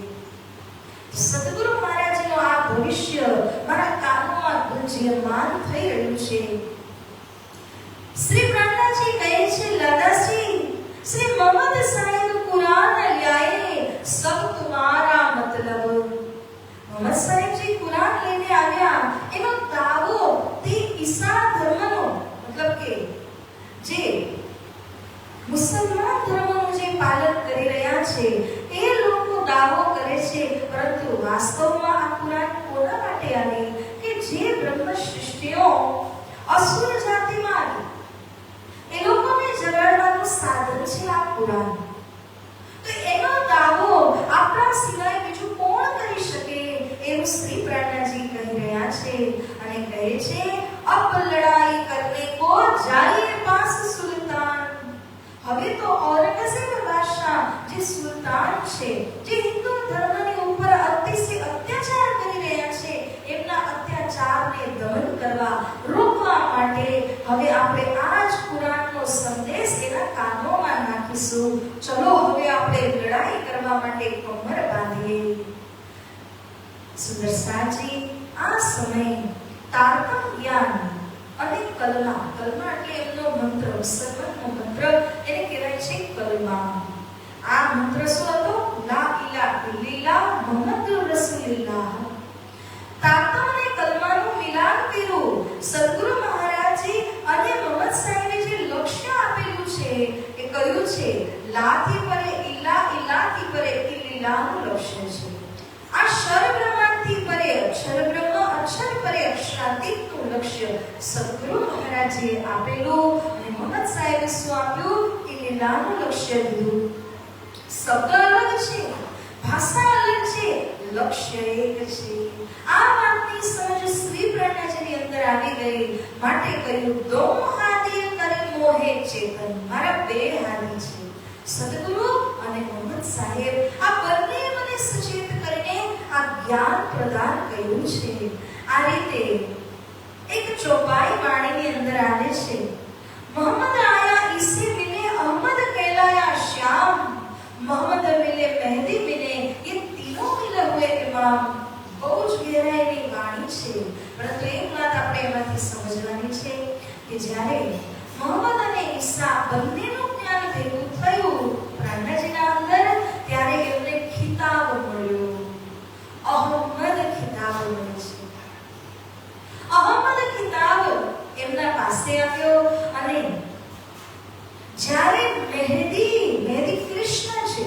સદગુરુ મહારાજનો આ ભવિષ્ય મારા કાનોમાં ગુંજયમાન થઈ રહ્યું છે. શ્રી પ્રાણનાથજી કહે છે, લાલાજી, શ્રી મોહમ્મદ સાહેબ કુરાન લાયે, સબ તુમારા મતલબ. મોહમ્મદ સાહેબજી કુરાન લઈને આવ્યા, એનો દાવો તે ઈસા ધર્મનો, મતલબ કે જે મુસલમાન ધર્મનું જે પાલન કરી રહ્યા છે એ લોકો દાવો કરે છે, પરંતુ વાસ્તવમાં આ કુરાન કોના માટે આવી? કે જે બ્રહ્મ સૃષ્ટિઓ અસુર જાતિમાં એ લોકોને જગાડવાનું સાધન છે આ કુરાન. તો એનો દાવો આપણા સિવાય બીજું કોણ કરી શકે? એવું શ્રી પ્રાણનાથજી કહી રહ્યા છે અને કહે છે, અબ લડાઈ કરને કો જાઈએ પાસ સુલ્તાન. હવે તો ઔરંગઝેબ બાદશાહ જે સુલતાન છે, જે હિન્દુ ધર્મની ઉપર અતિશય અત્યાચાર કરી રહ્યા છે, એમના અત્યાચારને દમન કરવા, રોકવા માટે હવે આપણે આ જ કુરાનનો સંદેશ એના કાનોમાં નાખીશું. ચલો હવે આપણે લડાઈ કરવા માટે કમર બાંધીએ. સુંદર સાજી આ સમય તારતમ જ્ઞાન અને કલમા, કલમા એટલે એમનો મંત્ર, મુસલમાનનો મંત્ર, એને કહેવાય છે કલમા. આ મંત્ર શું હતો? લા ઇલાહા ઇલ્લલ્લાહ મુહમ્મદુર રસૂલુલ્લાહ. તારતમ અને કલમાનું મિલાન કર્યું. સદગુરુ મહારાજજી અને મોહમ્મદ સાહેબે જે લક્ષ્ય આપેલું છે એ કયું છે? લાથી પરે ઇલ્લા, ઇલ્લાથી પરે ઇલ્લાહનું લક્ષ્ય છે. આ ક્ષર બ્રહ્માંડથી પરે અક્ષર બ્રહ્મ, અક્ષર પરે અક્ષરાતીતનું લક્ષ્ય સદગુરુ મહારાજે આપેલું. અને મોહમ્મદ સાહેબે શું આપ્યું? ઇલ્લાહનું લક્ષ્ય દીધું. શબ્દ અલગ છે, ભાષા અલગ છે, લક્ષ્ય એક છે. આ વાતની સમજ શ્રી પ્રાણનાથજીની અંદર આવી ગઈ, માટે કહ્યું, દો હાથી કરી મોહે ચેતન. મારા બે હાથી છે, સદગુરુ અને મોહમ્મદ સાહેબ. આ બંને મને સચેત કરીને આ જ્ઞાન પ્રદાન કર્યું છે. આ રીતે એક ચોપાઈ વાણીની અંદર આવે છે, મોહમ્મદ આયા ઇસે મિલે અહમદ कहलाया श्याम, मोहम्मद मिले मेहदी मिले, ये तीनों मिले हुए इमाम. બહુ જ ગહેરાઈની વાણી છે, પરંતુ એક વાત આપણે એમાંથી સમજવાની છે કે જ્યારે મોહમ્મદ અને ઈસા બંનેનું જ્ઞાન ભેગું થયું પ્રાણનાથજીના અંદર, ત્યારે એમને ખિતાબ મળ્યો, અહમદ ખિતાબ મળ્યો છે. અહમદ ખિતાબ એમના પાસે આવ્યો અને જ્યારે મહેદી કૃષ્ણ છે,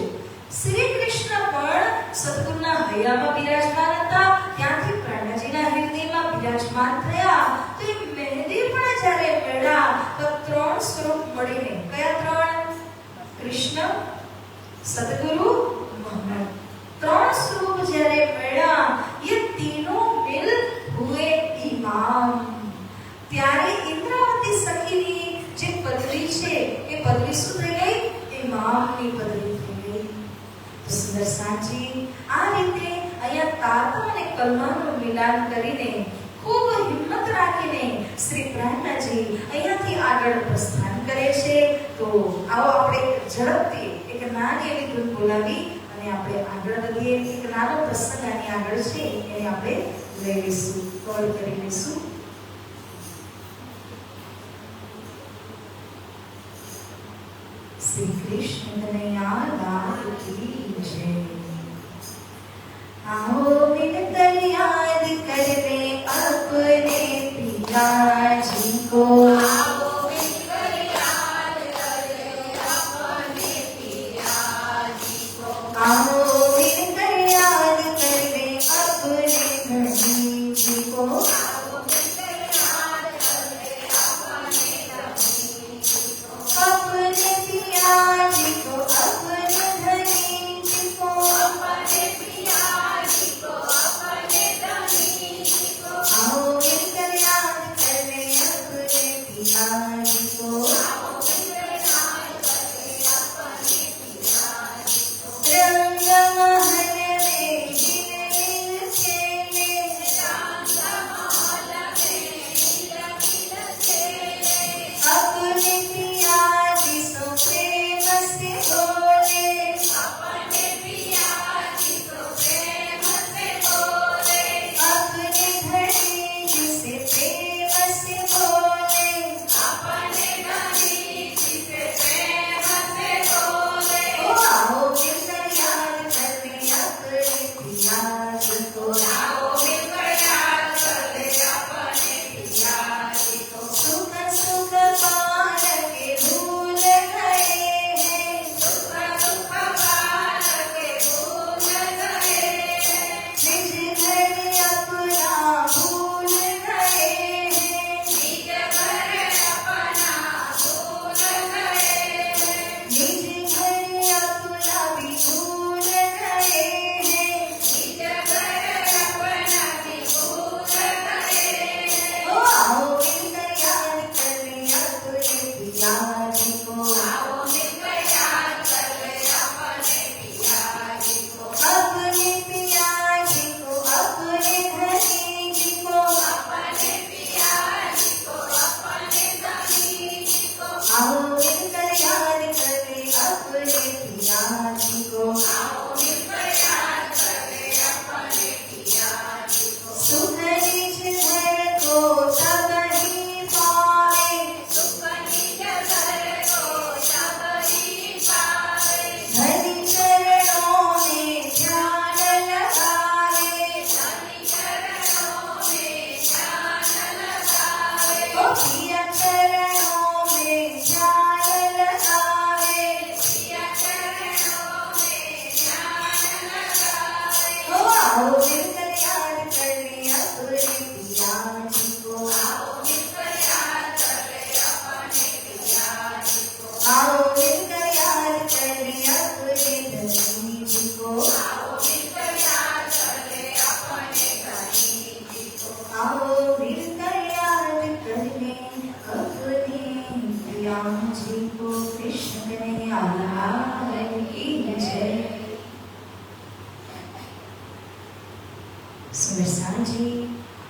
શ્રી કૃષ્ણ પણ સદગુરુના હૈયામાં બિરાજમાન હતા, ત્યાંથી પ્રાણનાથજીના હૃદયમાં બિરાજમાન થયા. તો એ મહેદી પણ જ્યારે મળ્યા તો ત્રણ સ્વરૂપ મળીને, કયા ત્રણ? કૃષ્ણ, સદગુરુ, મોહમ્મદ. ત્રણ સ્વરૂપ જ્યારે મળ્યા, ये तीनों मिल हुए इमाम. ત્યારે ઇન્દ્રાવતી સખીની જે પદવી છે એ પદવી શું થઈ ગઈ? ઇમામની પદવી થઈ ગઈ. સુંદર સાજી આ રીતે અહીંયા તારતમ અને કલમાનું મિલાન કરીને ખૂબ હિંમત રાખીને શ્રી પ્રાણનાથજી અહીંયાથી આગળ પ્રસ્થાન કરે છે. તો આવો આપણે ઝડપથી એક નાની એવી ધૂન બોલાવી અને આપણે આગળ વધીએ. એક નાનો પ્રસંગ આની આગળ છે, એને આપણે લઈ લઈશું, કવર કરી લઈશું. श्री कृष्ण कन्हैया लाल की जय. आओ मिलकर याद करने अपने पिता जी को, आओ मिलकर याद करने अपने पिता जी को, आओ मिलकर याद करने अपने धनी जी को, आओ मिलकर याद करने अपने धनी जी को, अपने पिया चरणों में ध्यान लगावे, पिया चरणों में ध्यान लगावे। आओ मिलकर याद कर ले अपने पिया जी को, आओ मिलकर याद कर ले अपने पिया जी को, आओ मिलकर याद कर ले अपने धनी जी को, आओ मिलकर याद कर ले अपने धनी जी को, आओ मिलकर याद कर ले अपने पिया जी को। कृष्ण कन्हैया लाल की जय। સુરસાજી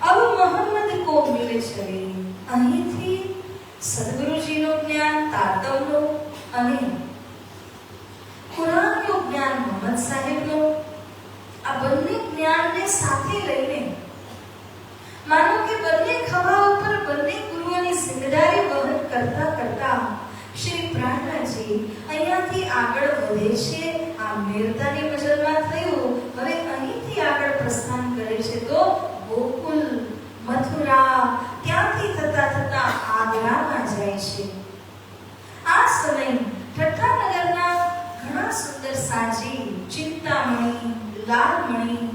अब मोहम्मद को मिले चले અહીંથી સદગુરુજીનું જ્ઞાન તાતવનું અને કુરાનનું જ્ઞાન મોહમ્મદ સાહેબનું, આ બંને જ્ઞાનને સાથે લઈને માનો કે બંને ખભા ઉપર બંને ગુરુઓની જિમ્મેદારી વહન કરતા કરતા શ્રી પ્રાણનાથજી અહીંયાથી આગળ વધે છે। આ મેરતાની મજલમાં થયું, હવે અહીંથી આગળ પ્રસ્થાન કરે છે તો ગોકુલ, મથુરા, ત્યાંથી થતા થતા આગ્રામાં જાય છે। આ સમય ઠઠ્ઠાનગરના ઘણા સુંદર સાજી, ચિંતામણી, લાલમણી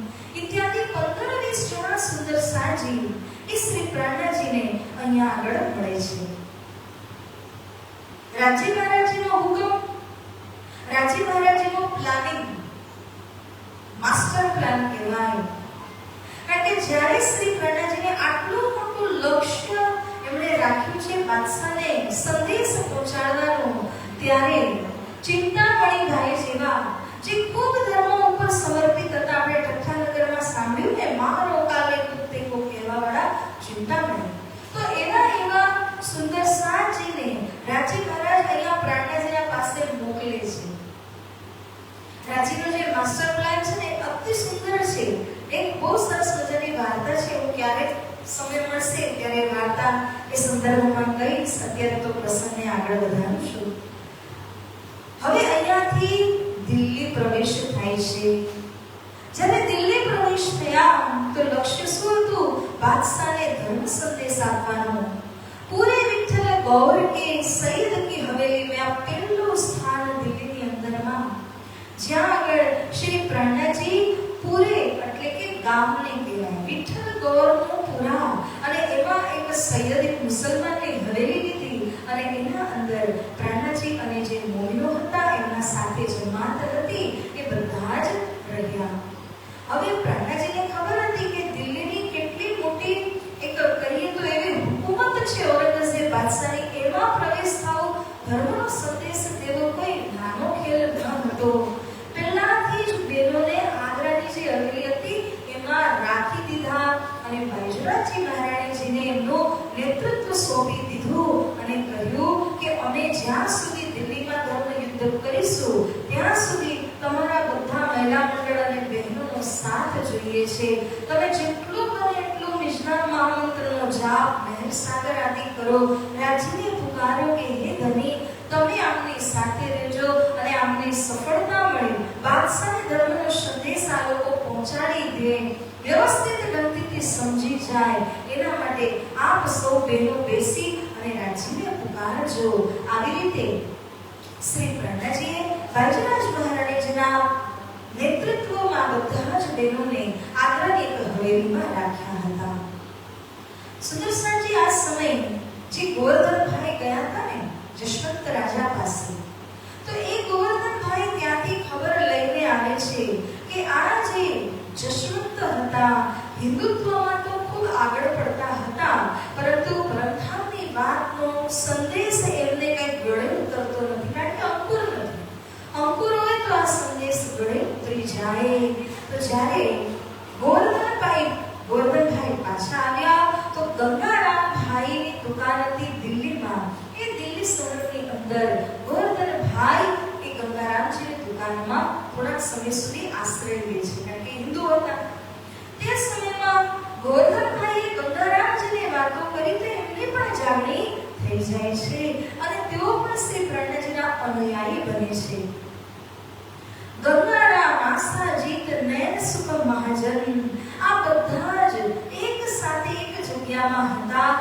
ઇત્યાદિ 15-20 જણા સુંદર સાજી એ શ્રી પ્રાણનાથજીને અહીંયા આગળ મળે છે। રાજી મહારાજજીનો હુકમ, રાજી મહારાજજીનો પ્લાનિંગ માસ્ટર પ્લાન કહેવાય। કારણ કે જ્યારે શ્રી પ્રાણનાથજીને આટલું મોટું લક્ષ્ય એમણે રાખ્યું છે બાદશાહને સંદેશ પહોંચાડવાનો, ત્યારે ચિંતામણી ભાઈ જેવા જે ખૂબ ધર્મ ઉપર સમર્પિત હતા, આપણે ઠઠ્ઠાનગરમાં સાંભળ્યું ને મારો કાલે કુત્તે કો કહેવાવાળા ચિંતામણી, તો એવા સુંદર સાજીને રાજી મહારાજ અહીંયા પ્રાણનાથજીના પાસે મોકલે છે। રાજીનો જે માસ્ટર પ્લાન છે ને અતિ સુંદર છે। એક બહુ સરસ મજાની વાર્તા છે, હું ક્યારેક સમય મળશે ત્યારે વાર્તા એ સંદર્ભમાં કહીશ, અત્યારે તો પ્રસંગને આગળ વધારું છું। હવે અહીંયાથી દિલ્હી પ્રવેશ થાય છે। જ્યારે દિલ્હી પ્રવેશ થયા તો લક્ષ્ય શું હતું? બાદશાહને ધર્મ સંદેશ આપવાનો। પૂરે વિઠ્ઠલ ગૌર કે સૈયદ કી હવેલી में આ પહેલું સ્થાન દિલ્હીની અંદરમાં, જ્યાં આગળ શ્રી પ્રાણનાથજી પૂરે એટલે કે ગામને કહેવાય વિઠ્ઠલ ગૌરનું પુરા, અને એમાં એક સૈયદ એક મુસલમાનની હવેલી લીધી અને એના અંદર પ્રાણનાથજી અને જે મોમીનો હતા એમના સાથે જમાત હતી એ બધા જ રહ્યા। હવે પ્રાણનાથજીને ખબર હતી કે દિલ્હીની કેટલી મોટી એક કહીએ તો એવી હુકુમત છે ઔરંગઝેબ બાદશાહની, એમાં પ્રવેશ થવો, ધર્મનો સંદેશ દેવો કોઈ નાનો ખેલ ન હતો। પહેલાથી જ બહેનોને આગ્રાની જે હવેલી હતી એમાં રાખી દીધા અને બાયજરાજી મહારાણીજીને એમનું નેતૃત્વ સોંપી દીધું અને કહ્યું કે અમે જ્યાં સુધી દિલ્હીમાં ધર્મ યુદ્ધ કરીશું ત્યાં સુધી તમારા બધા મહિલા મંડળ અને બહેનોનો સાથ જોઈએ છે। તમે જેટલું બને એટલું નિષ્ણાત મહામંત્રનો જાપ, મહેર સાગર આદિ કરો, રાજીને પુકારો કે હે ધની તમે આમની સાથે રહેજો અને આમને સફળતા મળે, બાદશાહને ધર્મનો સંદેશ આ લોકો પહોંચાડી દે, વ્યવસ્થિત ઢંગથી સમજી જાય, એના માટે આપ સૌ બહેનો બેસી અને રાજીને પુકારજો। આવી રીતે શ્રી પ્રાણનાથજીએ બાયજરાજ મહારાણીજીના નેતૃત્વમાં બધા જ બહેનોને આગ્રાની એક હવેલીમાં રાખ્યા હતા। સુદર્શનજી આ સમય જે ગોવર્ધનભાઈ ગયા હતા ને જશવંત રાજા પાસે, તો એ ગોવર્ધનભાઈ ત્યાંથી ખબર લઈને આવે છે કે આ જે જશવંત હતા હિન્દુત્વમાં તો ખૂબ આગળ પડતા હતા, પરંતુ પ્રથાની વાતનો સંદેશ એમને કઈ ગળે ઉતરતો નથી, કારણ કે અંકુર નથી। અંકુર હોય તો આ સંદેશ ગળે ઉતરી જાય। તો જ્યારે ગોવર્ધનભાઈ પાછા આવ્યા તો ગંગારામ ભાઈની દુકાન હતી દિલ્હીમાં, એ દિલ્હી શહેરની અંદર ગોવર્ધનભાઈ એ ગંગારામજીની દુકાનમાં થોડાક સમય સુધી આશ્રય લે છે, કારણ કે હિન્દુ હતા। તે સમયમાં ગોવર્ધનભાઈએ ગંગારામજીને વાતો કરી તો એમને પણ જાગણી થઈ જાય છે અને તેઓ પણ શ્રી પ્રાણનાથજીના અનુયાયી બને છે। ગંગારામ, આશાજીત, નયન સુખ મહાજન આ બધા જ એક સાથે એક જગ્યામાં હતા।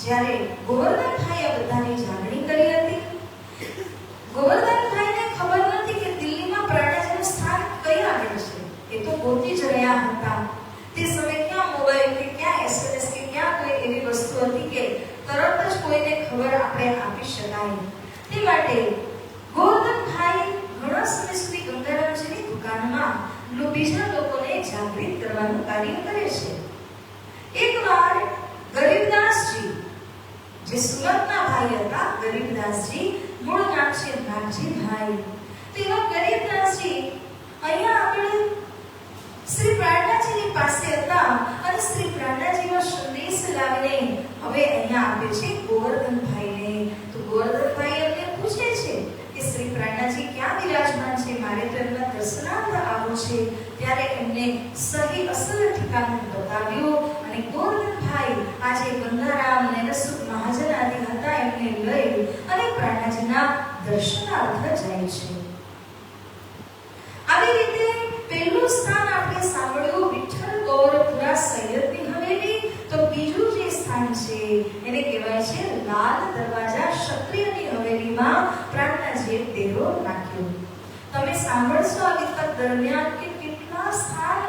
જ્યારે ગોવર્ધનભાઈ આ બધાની જાગણી કરી હતી, ગોવર્ધનભાઈને ખબર નથી કે દિલ્હીમાં પ્રાણાજીનું સ્થાન કઈ આગળ છે. એ તો ગોતી જ રહ્યા હતા. તે સમયે ક્યાં મોબાઈલ કે ક્યાં એસએમએસ કે ક્યાં કોઈ એવી વસ્તુ હતી કે તરત જ કોઈને ખબર આપણે આપી શકાય. તે માટે ગોવર્ધનભાઈ ઘણા સમય સુધી ગંગારામજીની દુકાનમાં બીજા લોકોને જાગૃત કરવાનું કાર્ય કરે છે. એકવાર ગરીબદાસજી, જે સુરતના ભાઈ હતા, ગરીબદાસજી, મૂળ નામ છે નાગજીભાઈ. તેવા ગરીબદાસજી અહીંયા આપણે શ્રી પ્રાણનાજીની પાસે હતા અને શ્રી પ્રાણનાજીનો સંદેશ લાવીને હવે અહીંયા આપે છે ગોવર્ધનભાઈને. તો ગોવર્ધનભાઈ એમને પૂછે છે કે શ્રી પ્રાણનાજી ક્યાં બિરાજમાન છે, મારે તો એમના દર્શનાર્થ આવવું છે. ત્યારે એમને સહી અસલ ઠિકાણું બતાવ્યું અને ગોવર્ધનભાઈ આજે ગંગારામ, નૈનસુખ મહાજન આદિ હતા એમને લઈ અને પ્રાણનાજીના દર્શનાર્થ જાય છે. આવી રીતે પહેલું સ્થાન આપણે સાંભળ્યું વિઠ્ઠલ ગૌરપુરા સૈયદની હવેલી. તો બીજું જે સ્થાન છે એને કહેવાય છે લાલ દરવાજા ક્ષત્રિયની હવેલીમાં પ્રાણનાજીએ ડેરો નાખ્યો. તમે સાંભળશો આ વિતક દરમિયાન કે કેટલા સ્થાન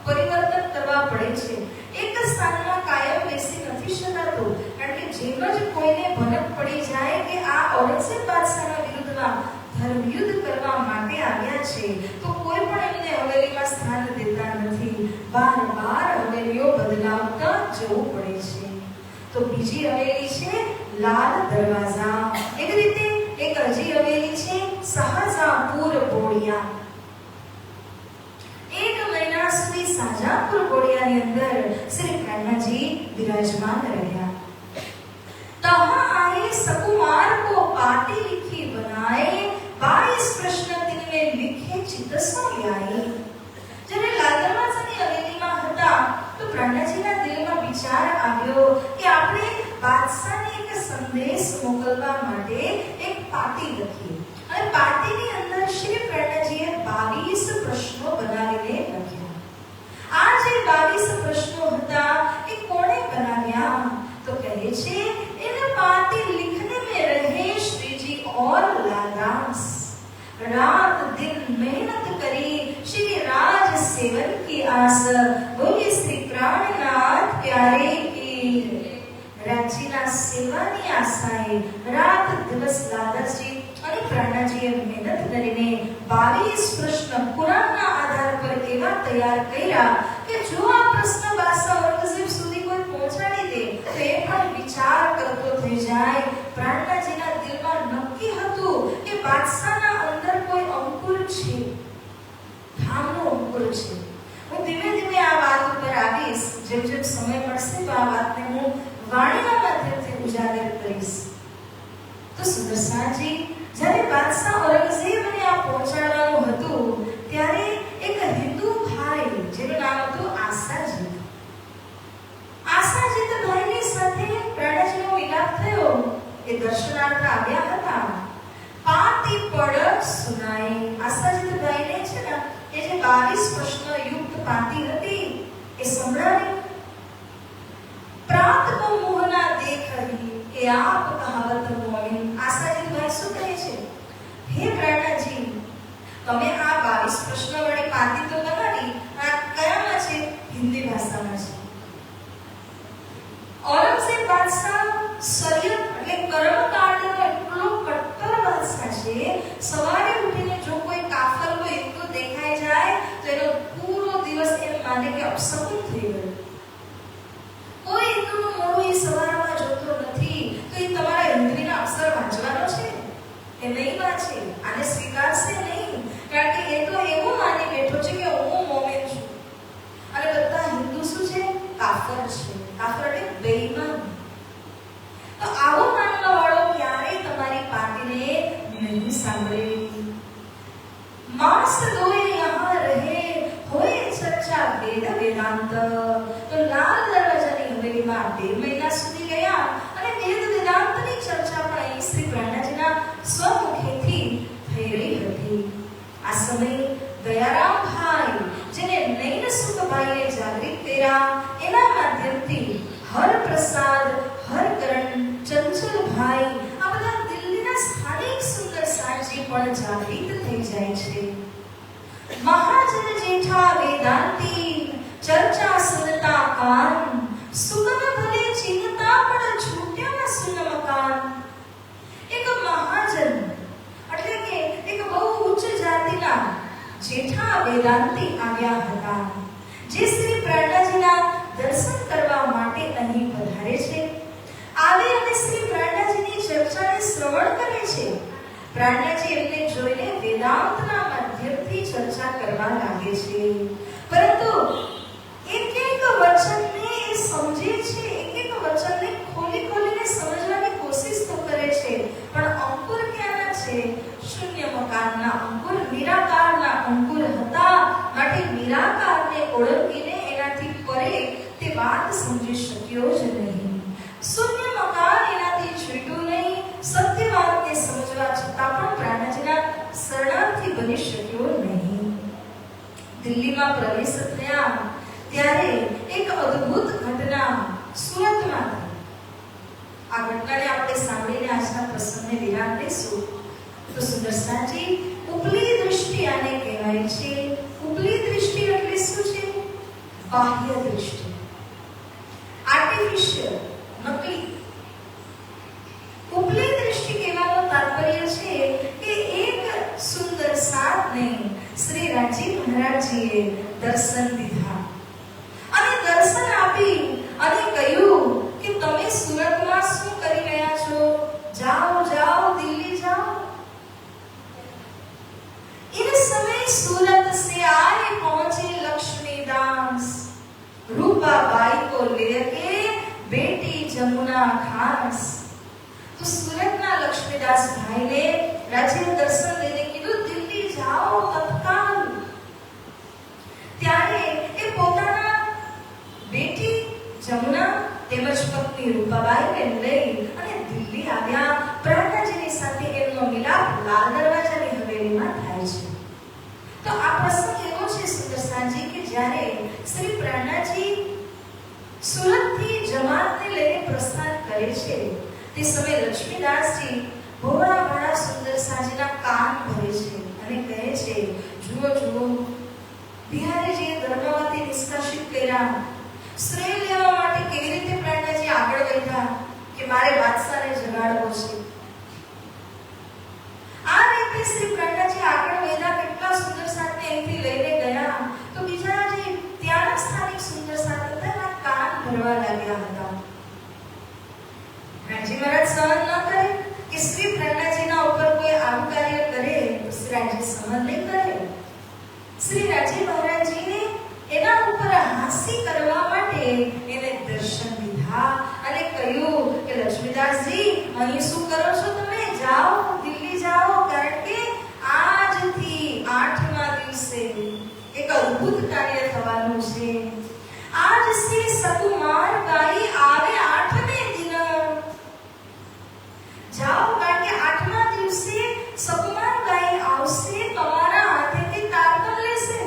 પરિવર્તન કરવા પડે છે. એક સ્થાનમાં કાયમ બેસી નથી શકાતું, કારણ કે જેમ જ કોઈને ભનક પડી જાય કે આ ઔરંગઝેબ બાદશાહના વિરુદ્ધમાં ધર્મયુદ્ધ કરવા માટે આવ્યા છે, તો કોઈ પણ એમને હવેલીમાં સ્થાન દેતા નથી. બાર હવેલીઓ બદલાવતા જવું પડે છે. તો બીજી હવેલી છે લાલ દરવાજા. એવી રીતે એક હજી હવેલી છે શાહજહાંપુર બોડિયા. 1 મહિના સુધી શાહજહાંપુર બોડિયાની અંદર શ્રી પ્રાણનાજી વિરાજમાન રહ્યા. तहाँ आए सकुमार को पाटी लिखी बनाए 22 प्रश्न तिनमें लिखे चित्तसो ल्याई. જ્યારે લાલ દરવાજાની હવેલીમાં હતા તો પ્રાણનાજીના દિલમાં વિચાર આવ્યો કે આપણે બાદશાહને એક સંદેશ મોકલવા માટે એક પાટી લખીએ. અને પાટીની અંદર શ્રી પ્રાણનાજીએ 22 પ્રશ્નો બનાવીને લખ્યા. આ જે 22 પ્રશ્નો હતા એ કોણે બનાવ્યા? તો કહે છે इन बातें लिखने में रहे श्री जी और लालास. रात दिन मेहनत करी श्री राज सेवन की आस. बोलिए श्री प्राणनाथ प्यारे की. રાજ્યના સેવાની આશાએ રાત દિવસ લાલાજી અને પ્રાણનાજીએ મહેનત કરીને 22 પ્રશ્ન કુરાનના આધાર પર એવા તૈયાર કર્યા કે જો આ પ્રશ્ન બાદશાહ ઔરંગઝેબ સુધી કોઈ પહોંચાડી દે તો એ પણ વિચાર કરતો થઈ જાય. પ્રાણનાજીના દિલમાં નક્કી હતું કે બાદશાહના અંદર કોઈ અંકુર છે, ધામનો અંકુર છે. હું ધીમે ધીમે આ વાત ઉપર આવીશ. જેમ જેમ સમય મળશે તો આ વાતને હું વાણીના માધ્યમથી ઉજાગર કરીશ. તો સુદર્શનજી, જ્યારે બાદશાહ ઔરંગઝેબને આ પહોંચાડવાનું હતું ત્યારે એક હિન્દુ ભાઈ જેનું નામ હતું આશાજીત. આશાજીત ભાઈની સાથે પ્રાણનાજીનો મિલાપ થયો. એ દર્શનાર્થ આવ્યા હતા. પાટી પડ સુનાઈ. આશાજીત ભાઈને છે ને એ જે 22 પ્રશ્ન યુક્ત પાટી હતી એ સંભળાવી. प्रात को मोहना देख रही ए आप कहावत मोमिन. आशाजीत भाई શું કહે છે? હે પ્રાણનાજી, તમે આ 22 પ્રશ્ન વાળી પાટી તો બનાવી, આ કયામાં છે? હિન્દી ભાષામાં છે. ઔરંગઝેબ બાદશાહ શરીયત એટલે કર્મકાંડનો એટલો કટ્ટર બાદશાહ છે. સવારે ઉઠીને જો કોઈ કાફર કોઈ હિન્દુ દેખાઈ જાય તો એનો પૂરો દિવસ એમ માને કે અપશકુન થઈ ગયો. કોઈ હિન્દુનું મોઢું એ સવારમાં જોતો નથી તો એ તમારા હિન્દીના અક્ષર વાંચવાનો છે એ નહીં વાંચે. આને સ્વીકારશે નહીં, કારણ કે એ તો એવું માની બેઠો છે કે હું મોમેન છું અને બધા હિન્દુ શું છે? કાફર છે. કાફર એટલે બેઈમાન. તો આવો માનવા વાળો ક્યારેય તમારી પાર્ટીને નહીં સાંભળે. માસ દોએ યહાં રહે હોય ચર્ચા વેદ વેદાંત. તો લાલ દરવાજાની હવેલીમાં 2 મહિના સુધી ભાઈ, આ બધા દિલ્હીના સ્થાનિક સુંદર સાજી પણ જાગૃત થઈ જાય છે. મહાજન જેઠા વેદાંતી ચર્ચા સુનતા કાન, સુગમ ભલે ચિંતા પણ છૂટ્યા સુન મકાન. એક મહાજન એટલે કે એક બહુ ઉચ્ચ જાતિના જેઠા વેદાંતી આવ્યા હતા, જે શ્રી પ્રહલાદજીના દર્શન કરવા માટે અહીં પધારે છે. આવે અને શ્રી પ્રહલાદજીની ચર્ચાને શ્રવણ કરે છે. પ્રહલાદજી એમને જોઈને વેદાંતના માધ્યમથી ચર્ચા કરવા લાગે છે, પરંતુ એક એક વચનને એ સમજે છે, એક એક વચનને ખોલીને સમજવાની કોશિશ તો કરે છે, પણ અંકુર ક્યાંના છે? શૂન્ય મકાનના અંકુર, નિરાકારના અંકુર હતા. માટે નિરાકારને ઓળખીને એનાથી પરે તે વાત સમજી શક્યો જ નહીં. શૂન્ય મકાન એનાથી છૂટ્યું નહીં. સત્ય વાતને સમજવા છતાં પણ પ્રહલાદજીના શરણાર્થી બની શક્યો નહીં. દિલ્હીમાં પ્રવેશ થયા ત્યારે એક અદ્ભુત ઘટના સુરતમાં થઈ. આ ઘટનાને આપણે સાંભળીને આજના પ્રસંગને વિરામ દઈશું. તો સુંદરસાજી, ઉપલી દૃષ્ટિ આને કહેવાય છે. ઉપલી દૃષ્ટિ એટલે શું છે? બાહ્ય દૃષ્ટિ, આર્ટિફિશિયલ, નકલી. ઉપલી દૃષ્ટિ કહેવાનો તાત્પર્ય છે કે એક સુંદર સાધને શ્રી રાજી મહારાજજીએ દર્શન દીધા અને દર્શન આપી અને કહ્યું કે તમે સુરતમાં શું કરી રહ્યા છો? જાઓ જાઓ, દિલ્હી જાઓ. इस समय सूरत से आए पहुंचे लक्ष्मीदास, रूपाबाई को लेके बेटी जमुना खास. तो सूरतना लक्ष्मीदास भाई ने राज्य दर्शन देने कीधું, દિલ્હી જાઓ તત્કાલ. ત્યારે એ પોતાના બેટી જમુના તેમજ પત્ની રૂપાબાઈને લઈ અને દિલ્હી આવ્યા. પ્રહલાદજીની સાથે એમનો મિલાપ લાલ દરવાજાની હવેલીમાં થાય છે. તો આ પ્રસંગ એવો છે સુંદરસાજી કે જ્યારે શ્રી પ્રહલાદજી સુરતથી જમાતને લઈને પ્રસ્થાન કરે છે, તે સમયે લક્ષ્મીદાસજી ભોળા ભાળા સુંદરસાજીના કાન ભરે છે અને કહે છે, જુઓ જુઓ, બિહારીજીએ ધર્મવતી નિષ્કાશિત કર્યા. શ્રેય લેવા માટે કેવી રીતે પ્રહલાદજી આગળ વધ્યા કે મારે બાદશાહને જગાડવો છે. આ રીતે શ્રી પ્રહલાદજી આગળ વધ્યા. કેટલા સુંદર સાધને અહીંથી લઈને ગયા તો બીજા જે ત્યાંના સ્થાનિક સુંદર સાધ હતા એના કાન ભરવા લાગ્યા હતા. રાજી મહારાજ સહન ન કરે કે શ્રી પ્રહલાદજીના ઉપર કોઈ આવું કાર્ય કરે તો શ્રી રાજી સહન નહીં કરે. શ્રી રાજી મહારાજજીને એના ઉપર હાસ્ય કરવા માટે એને દર્શન દીધા અને કહ્યું કે લક્ષ્મીદાસજી, અહીં શું કરો છો તમે? જાઓ, દિલ્હી જાઓ, કારણ કે આજથી 8મા દિવસે એક અદ્ભુત કાર્ય થવાનું છે. આજ સે સકુમાર ગાઈ આવે 8મે દિન. જાઓ, કારણ કે 8મા દિવસે સકુમાર ગાઈ આવશે, તમારા હાથેથી તારકમ લેશે.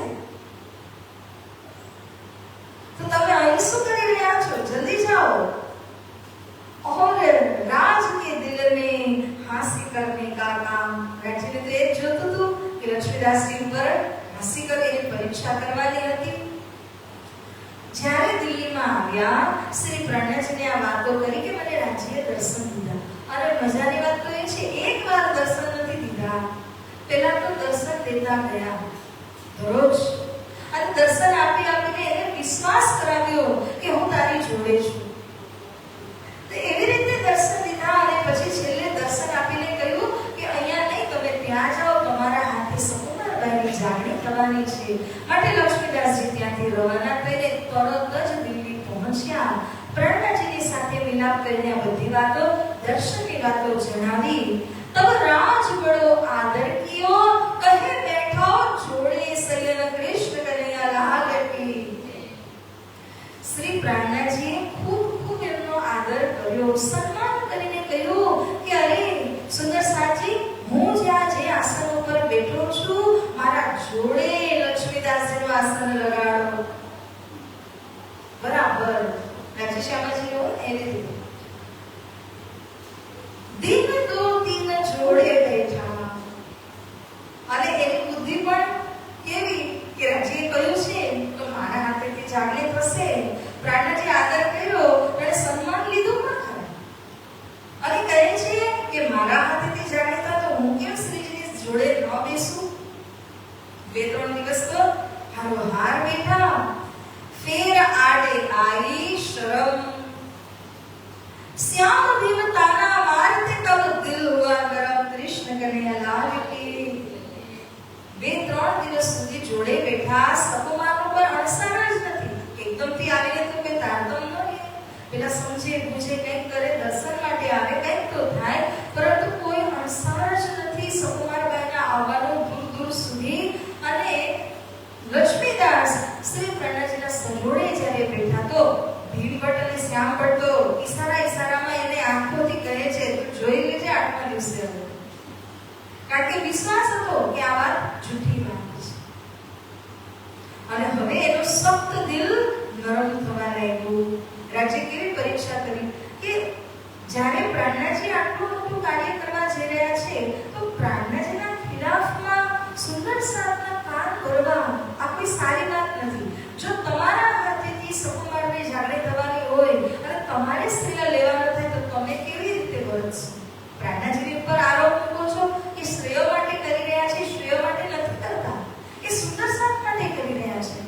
तो તમે અહીં શું કરી રહ્યા છો? જલ્દી જાઓ. और राज के दिल में हास्य करने का काम. राज्य ने तो एक જોતું હતું કે લક્ષ્મીદાસજી ઉપર હાસ્ય કરીને પરીક્ષા કરવાની હતી. જ્યારે દિલ્હીમાં આવ્યા, શ્રી પ્રહલાદજીને આ વાતો કરી કે મને રાજ્ય દર્શન દીધા. અને મજાની વાત તો એ છે, એકવાર દર્શન નથી દીધા, પહેલા તો દર્શન દેતા ગયા દરરોજ. અને દર્શન આપીને એને વિશ્વાસ કરાવ્યો કે હું તારી જોડે છું. તો એવી રીતે દર્શન દીધા અને પછી છેલ્લે દર્શન આપીને કહ્યું કે અહીંયા નહીં, તમે ત્યાં જાઓ, તમારા હાથે સકુમારબાઈની જાગણી થવાની છે. માટે લક્ષ્મીદાસજી ત્યાંથી રવાના થઈને તરત જ દિલ્હી પહોંચ્યા. પ્રહલાદજીની સાથે મિલાપ કરીને આ બધી વાતો, દર્શનની વાતો જણાવી. તબ રાજ બડો આદર કિયો, કહે બેઠો જોડે સયન કૃષ્ણ કનૈયા લાલ કી. શ્રી પ્રહલાદજીએ ખૂબ એમનો આદર કર્યો, સન્માન કરીને કહ્યું કે અરે સુંદર સાજી, હું જ્યાં જે આસન ઉપર બેઠો છું, મારા જોડે લક્ષ્મીદાસજીનું આસન લગાડો. બરાબર રાજી શ્યામાજીનો એવી રીતે. મારા હાથેથી જાણીતા તો હું કેમ શ્રીજીની જોડે ન બેસું? 2-3 દિવસ તો હારોહાર બેઠા, ફેર આડે આઈ શરમ, श्याम देवताना मारते तब दिल हुआ गरम, कृष्ण कन्हैया लाल की। 2-3 દિવસ સુધી જોડે બેઠા, સકુમાર પર અણસાર જ નથી. એકદમ થી આવીને તો કે તારતમ ન લે, પેલા સમજે પૂછે કંઈક કરે, દર્શન માટે આવે, કંઈક તો થાય, પરંતુ કોઈ અણસાર જ નથી સકુમારબાઈના આવવાનો દૂર દૂર સુધી. અને લક્ષ્મીદાસ શ્રી પ્રણજીના સજોડે જ્યારે બેઠા તો ભીમભટ્ટ અને શ્યામભટ્ટ તો ઈશારામાં એને આંખોથી કહે છે, તું જોઈ લેજે 8મા દિવસે. કારણ કે વિશ્વાસ હતો કે આ વાત જૂઠી વાત છે. અને હવે એનું સખ્ત દિલ નરમ થવા લાગ્યું. રાજ્ય કેવી પરીક્ષા કરી કે જ્યારે પ્રાણનાજી આટલું મોટું કાર્ય કરવા જઈ રહ્યા છે તો પ્રાણનાજીના ખિલાફમાં સુંદર સાધના કાન કરવા આ કોઈ સારી વાત નથી. જો તમારા હાથેથી સકુમારને જાગૃત થવાની હોય અને તમારે શ્રેય લેવાના થાય તો તમે કેવી રીતે વર્તશો? પ્રાણનાજીની ઉપર આરોપ મૂકો છો કે શ્રેય માટે કરી રહ્યા છે, શ્રેય માટે નથી કરતા, એ સુંદર સાથ માટે કરી રહ્યા છે.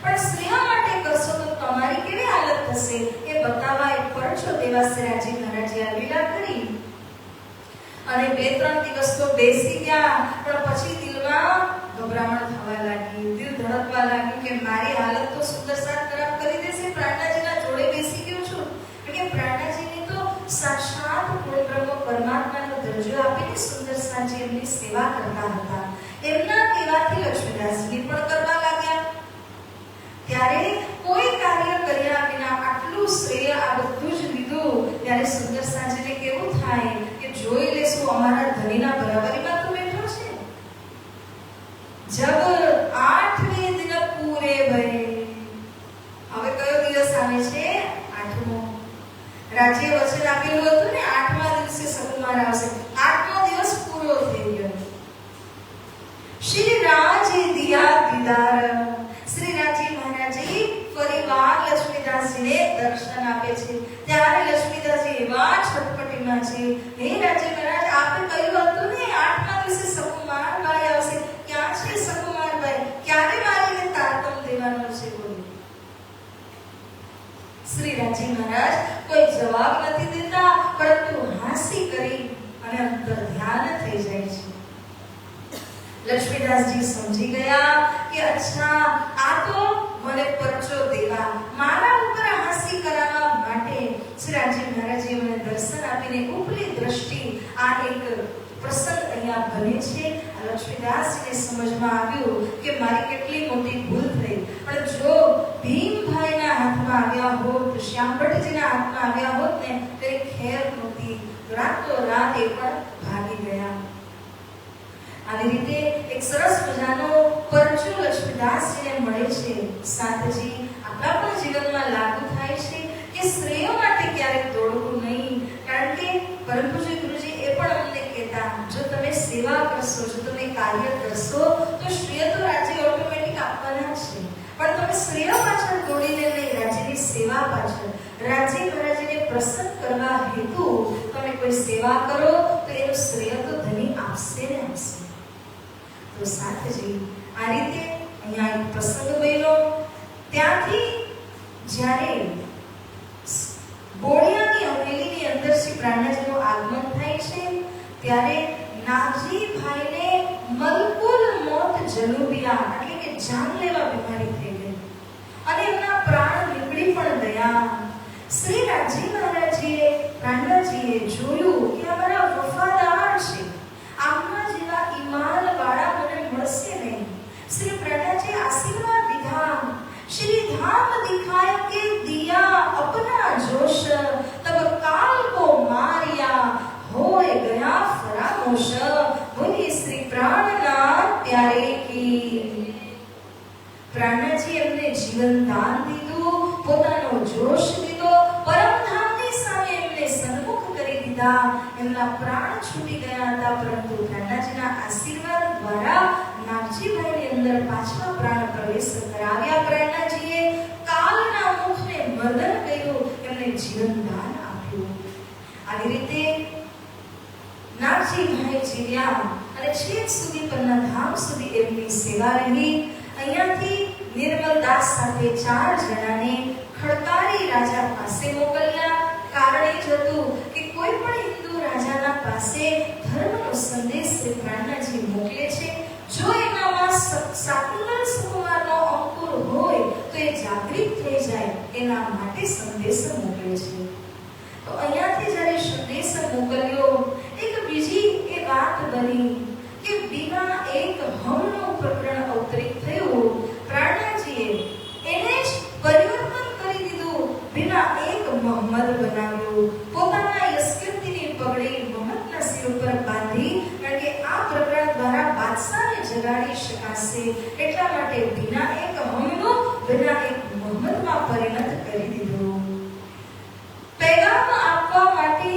પણ શ્રેય માટે કરશો તો તમારી કેવી હાલત થશે એ બતાવવા એક પરચો દેવાસરાજી મહારાજે આ લીલા કરી. અને 2-3 દિવસ તો બેસી ગયા, પણ પછી દિલમાં ગભરામણ થવા લાગી, દિલ ધડકવા લાગ્યું કે મારી હાલત તો સુંદર સાથ ખરાબ કરી દેશે. પ્રાણનાજીના જોડે બેસી ગયો છું, એટલે પ્રાણનાજીને તો સાક્ષાત પૂર્ણબ્રહ્મ પરમાત્માનો દરજ્જો આપીને સુંદર સાજી એમની સેવા કરતા હતા. એમના કહેવાથી લક્ષ્મીદાસજી પણ કરવા લાગ્યા. ત્યારે કોઈ કાર્ય કર્યા વિના આટલું શ્રેય આ બધું જ લીધું, ત્યારે સુંદર સાજીને કેવું થાય કે જોઈ લેશું અમારા ધણીના બરાબરીમાં તો બેઠો છે. જબ 8વેं दिन पूरे भये, હવે કયો દિવસ આવે છે? 8મો. રાજ્ય વચન આપેલું હતું ને 8મા દિવસે સકુમાર આવશે. 8મો દિવસ પૂરો થઈ ગયો. શ્રી રાજે દિયા દીદાર, શ્રી રાજી મહારાજે ફરીવાર લક્ષ્મીદાસજીને દર્શન આપે છે. ત્યારે લક્ષ્મીદાસજી એવા છટપટીમાં છે, હે રાજી મહારાજ, આપે કહ્યું હતું ને 8મા દિવસે સકુમારબાઈ આવશે, ક્યાં છે સકુમારબાઈ? ક્યારે મારીને તારતમ દેવાનો છે? બોલો. શ્રી રાજી મહારાજ કોઈ જવાબ નથી દેતા, પરંતુ હાસી કરી અને અંતર ધ્યાન થઈ જાય છે. લક્ષ્મીદાસજી સમજી ગયા કે અચ્છા, આ તો મને પરચો દેવા, મારા ઉપર હાસી કરાવવા માટે શ્રી રાજી મહારાજે મને દર્શન આપીને ઉપલી દ્રષ્ટિ આ એક પ્રસંગ અહીંયા બને છે. લક્ષ્મીદાસજીને સમજમાં આવ્યું કે મારી કેટલી મોટી ભૂલ થઈ. પણ જો ભીમભાઈના હાથમાં આવ્યા હોત, શ્યામભટ્ટજીના હાથમાં આવ્યા હોત ને તો ખેર નહોતી, રાતોરાત એ પણ ભાગી ગયા. આવી રીતે એક સરસ મજાનો પરચો લક્ષ્મીદાસજીને મળે છે. સાથજી આપણા પણ જીવનમાં લાગુ થાય છે કે શ્રેય માટે ક્યારેક દોડવું નહીં. કારણ કે પરમ પૂજ્ય ગુરુજી એ પણ અમને કહેતા, જો તમે સેવા કરશો, જો તમે કાર્ય કરશો તો શ્રેય તો રાજ્ય ઓટોમેટિક આપવાના છે. પણ તમે શ્રેય પાછળ દોડીને નહીં, રાજ્યની સેવા પાછળ, રાજ્ય મહારાજને પ્રસન્ન કરવા હેતુ તમે કોઈ સેવા કરો તો એનું શ્રેય તો ધણી આપશે ને આપશે. તો સાથજી આ રીતે અહીંયા એક પ્રસંગ બન્યો. ત્યાંથી જ્યારે બોડિયાની હવેલીની અંદર શ્રી પ્રાણનાજીનું આગમન થાય છે, ત્યારે નાગજીભાઈને મલકુલ મોત જનુબિયા, એટલે કે જાનલેવા બીમારી થઈ ગઈ અને એમના પ્રાણ નીકળી પણ ગયા. શ્રી રાજી મહારાજીએ પ્રાણનાજીએ જોયું કે અમારા વફાદાર છે, આમના જેવા ઈમાન વાળા મને મળશે નહીં. શ્રી પ્રણજી આશીર્વાદ દીધા. श्री धाम दिखाए के दिया अपना जोश, तब काल को मारिया होए गया फरामोश. बोली श्री प्राणनाथ प्यारे की. પ્રાણનાજી એમને જીવન દાન દીધું, પોતાનો જોશ દીધો, પરમધામની સામે એમને સન્મુખ કરી દીધા. એમના પ્રાણ છૂટી ગયા હતા, પરંતુ પ્રાણનાજીના આશીર્વાદ દ્વારા નાગજીભાઈની અંદર પાછા પ્રાણ પ્રવેશ કરાવ્યા. પ્રાણનાજીએ કાલના મુખને મર્દન કર્યું, એમને જીવન દાન આપ્યું. આવી રીતે રાજી ભાઈ જીવ્યા અને છેક સુધી પરના ધામ સુધી એમની સેવા રહી. અહીંયાથી નિર્મલદાસ સાથે 4 જણાને ખડકારી રાજા પાસે મોકલ્યા. કારણ એ જ હતું કે કોઈ પણ હિન્દુ રાજાના પાસે ધર્મનો સંદેશ શ્રી પ્રાણનાથજી મોકલે છે, જો એનામાં શાકુંતલ સુકુમારનો અંકુર હોય તો એ જાગૃત થઈ જાય, એના માટે સંદેશ મોકલે છે. તો અહીંયાથી જ્યારે સંદેશ મોકલ્યો, એક બીજી એ વાત બની કે બીના એક હમનું પ્રકરણ અવતરિત થયું. પ્રાણનાથજીએ એને જ પરિવર્તન કરી દીધું, બીના એક મોહમ્મદ બનાવ્યો. પોતાના યશકીર્તિની પગડી મોહમ્મદના સિર ઉપર બાંધી, કારણ કે આ પ્રકરણ દ્વારા બાદશાહને જગાડી શકાશે, એટલા માટે બીના એક હમનું બીના એક મોહમ્મદમાં પરિણત કરી દીધું. પેગામ આપવા માટે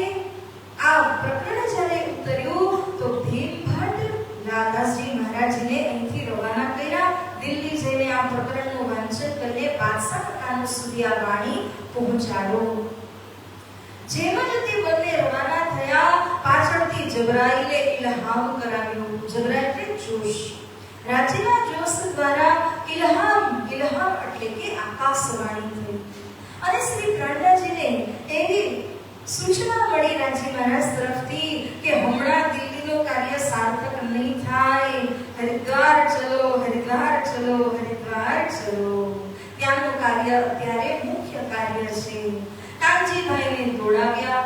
આ પ્રકરણ જ્યારે ઉતર્યું તો ભીમ ભટ્ટ લાલદાસજી મહારાજને અહીંથી રવાના કર્યા. દિલ્હી જઈને આ પ્રકરણનું વાંચન કરીને બાદશાહના કાન સુધી આ વાણી પહોંચાડો. જેમ જ તે બંને રવાના થયા, પાછળથી જબરાઈલે ઇલ્હામ કરાવ્યો. જબરાઈલ એટલે જોશ. રાજ્યના જોશ દ્વારા ઇલ્હામ એટલે કે આકાશવાણી થઈ. અને શ્રી પ્રાણનાથજીને એવી સૂચના મળી રાજી મહારાજ તરફથી કે હમણાં દિલ્હીનું કાર્ય સાર્થક નહીં થાય, હરિદ્વાર ચલો, હરિદ્વાર ચલો, હરિદ્વાર ચલો. ત્યાંનું કાર્ય અત્યારે મુખ્ય કાર્ય છે. કાનજીભાઈને દોડાવ્યા.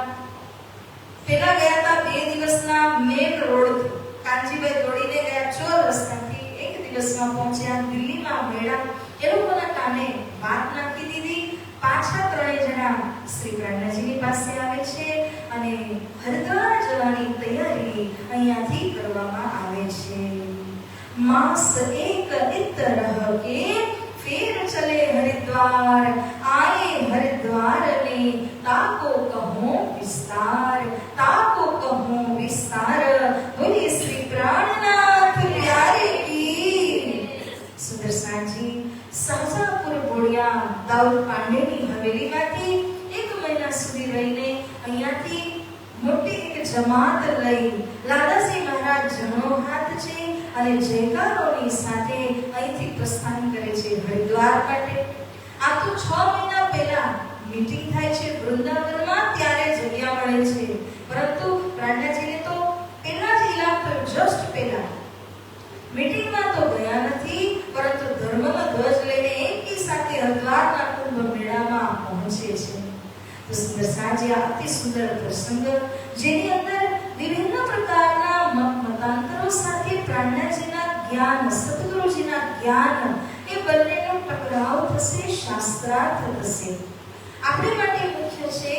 પેલા ગયા હતા 2 દિવસના મેલ રોડ. કાનજીભાઈ દોડીને ગયા ચોર રસ્તાથી, 1 દિવસમાં પહોંચ્યા દિલ્હીમાં મેળા. એ લોકોના કાને વાત નાખી દીધી. પાછા 3 જણા શ્રી પ્રાણનાથજીની પાસે આવે છે અને હરિદ્વાર જવાની તૈયારી અહીંયાથી કરવામાં આવે છે. માસ એક ઇતરહ કે ફેર ચલે હરિદ્વાર, આए हरिद्वार में ताको कहो विस्तार, ताको कहो विस्तार, बोलिए श्री प्राणनाथ प्यारे की. સુદર્શનજી શાહજહાંપુર બોડિયા દાઉદ પાંડેની હવેલીમાંથી 1 મહિના સુધી રહીને અહીંયાથી મોટી એક જમાત લઈ લાલાજી મહારાજ જમણો હાથ છે અને જયકારોની સાથે અહીંથી પ્રસ્થાન કરે છે હરિદ્વાર માટે. આ તો 6 મહિના પહેલા મીટિંગ થાય છે વૃંદાવનમાં, ત્યારે જગ્યા મળે છે. પરંતુ પ્રાણનાથજીને તો પહેલા જ ઇલામ થયો, જસ્ટ પહેલા. મીટિંગમાં તો ગયા નથી, પરંતુ ધર્મનો ધ્વજ લઈને એકી સાથે હરિદ્વારના કુંભ મેળામાં પહોંચે છે. તો સુંદર સાંજે આ અતિ સુંદર પ્રસંગ, જેની અંદર વિભિન્ન પ્રકારના મતાંતરો સાથે પ્રાણનાથજીના જ્ઞાન, સદગુરુજીના જ્ઞાન, એ બંનેનો ટકરાવ થશે, શાસ્ત્રાર્થ થશે. આપણે માટે મુખ્ય છે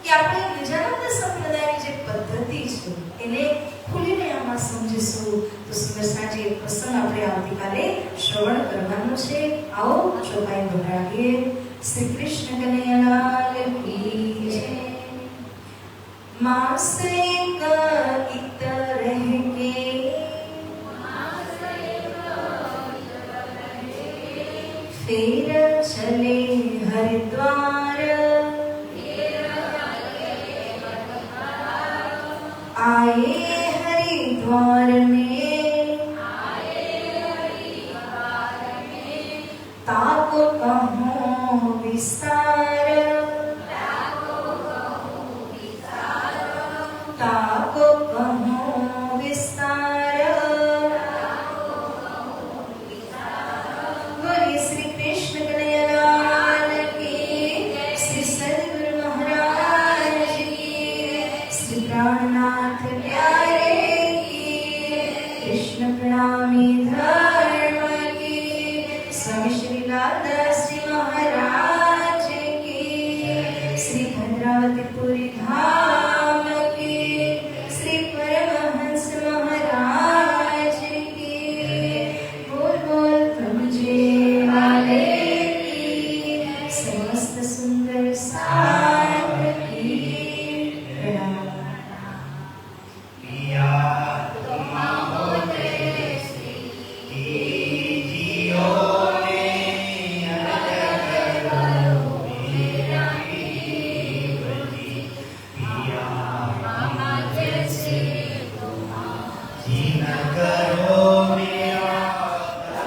કે આપણે નિજાનંદ સંપ્રદાયની જે પદ્ધતિ છે એને ખુલીને આમાં સમજીશું. તો સુંદર સાંજે પ્રસંગ આપણે આવતીકાલે શ્રવણ કરવાનું છે. આવો ચોપાઈ ભરાવીએ. શ્રી કૃષ્ણ કનૈયાલાલ કી જય. मास एक इतर के फेर चले हरिद्वार, आए हरिद्वार में ताको कहो विस्तार, ताको कहो विस्तार. बोलिए श्री कृष्ण कन्हैयालाल की, श्री सद्गुरु महाराज की, श्री प्राणनाथ प्यारे की, कृष्ण प्रणामी धर्म की, स्वामी श्री लालदास जी महाराज की, श्री भद्रावतीपुरी धाम की, श्री परमहंस महाराज की, बोल बोल प्रभुजे वाले की, समस्त सुंदर सा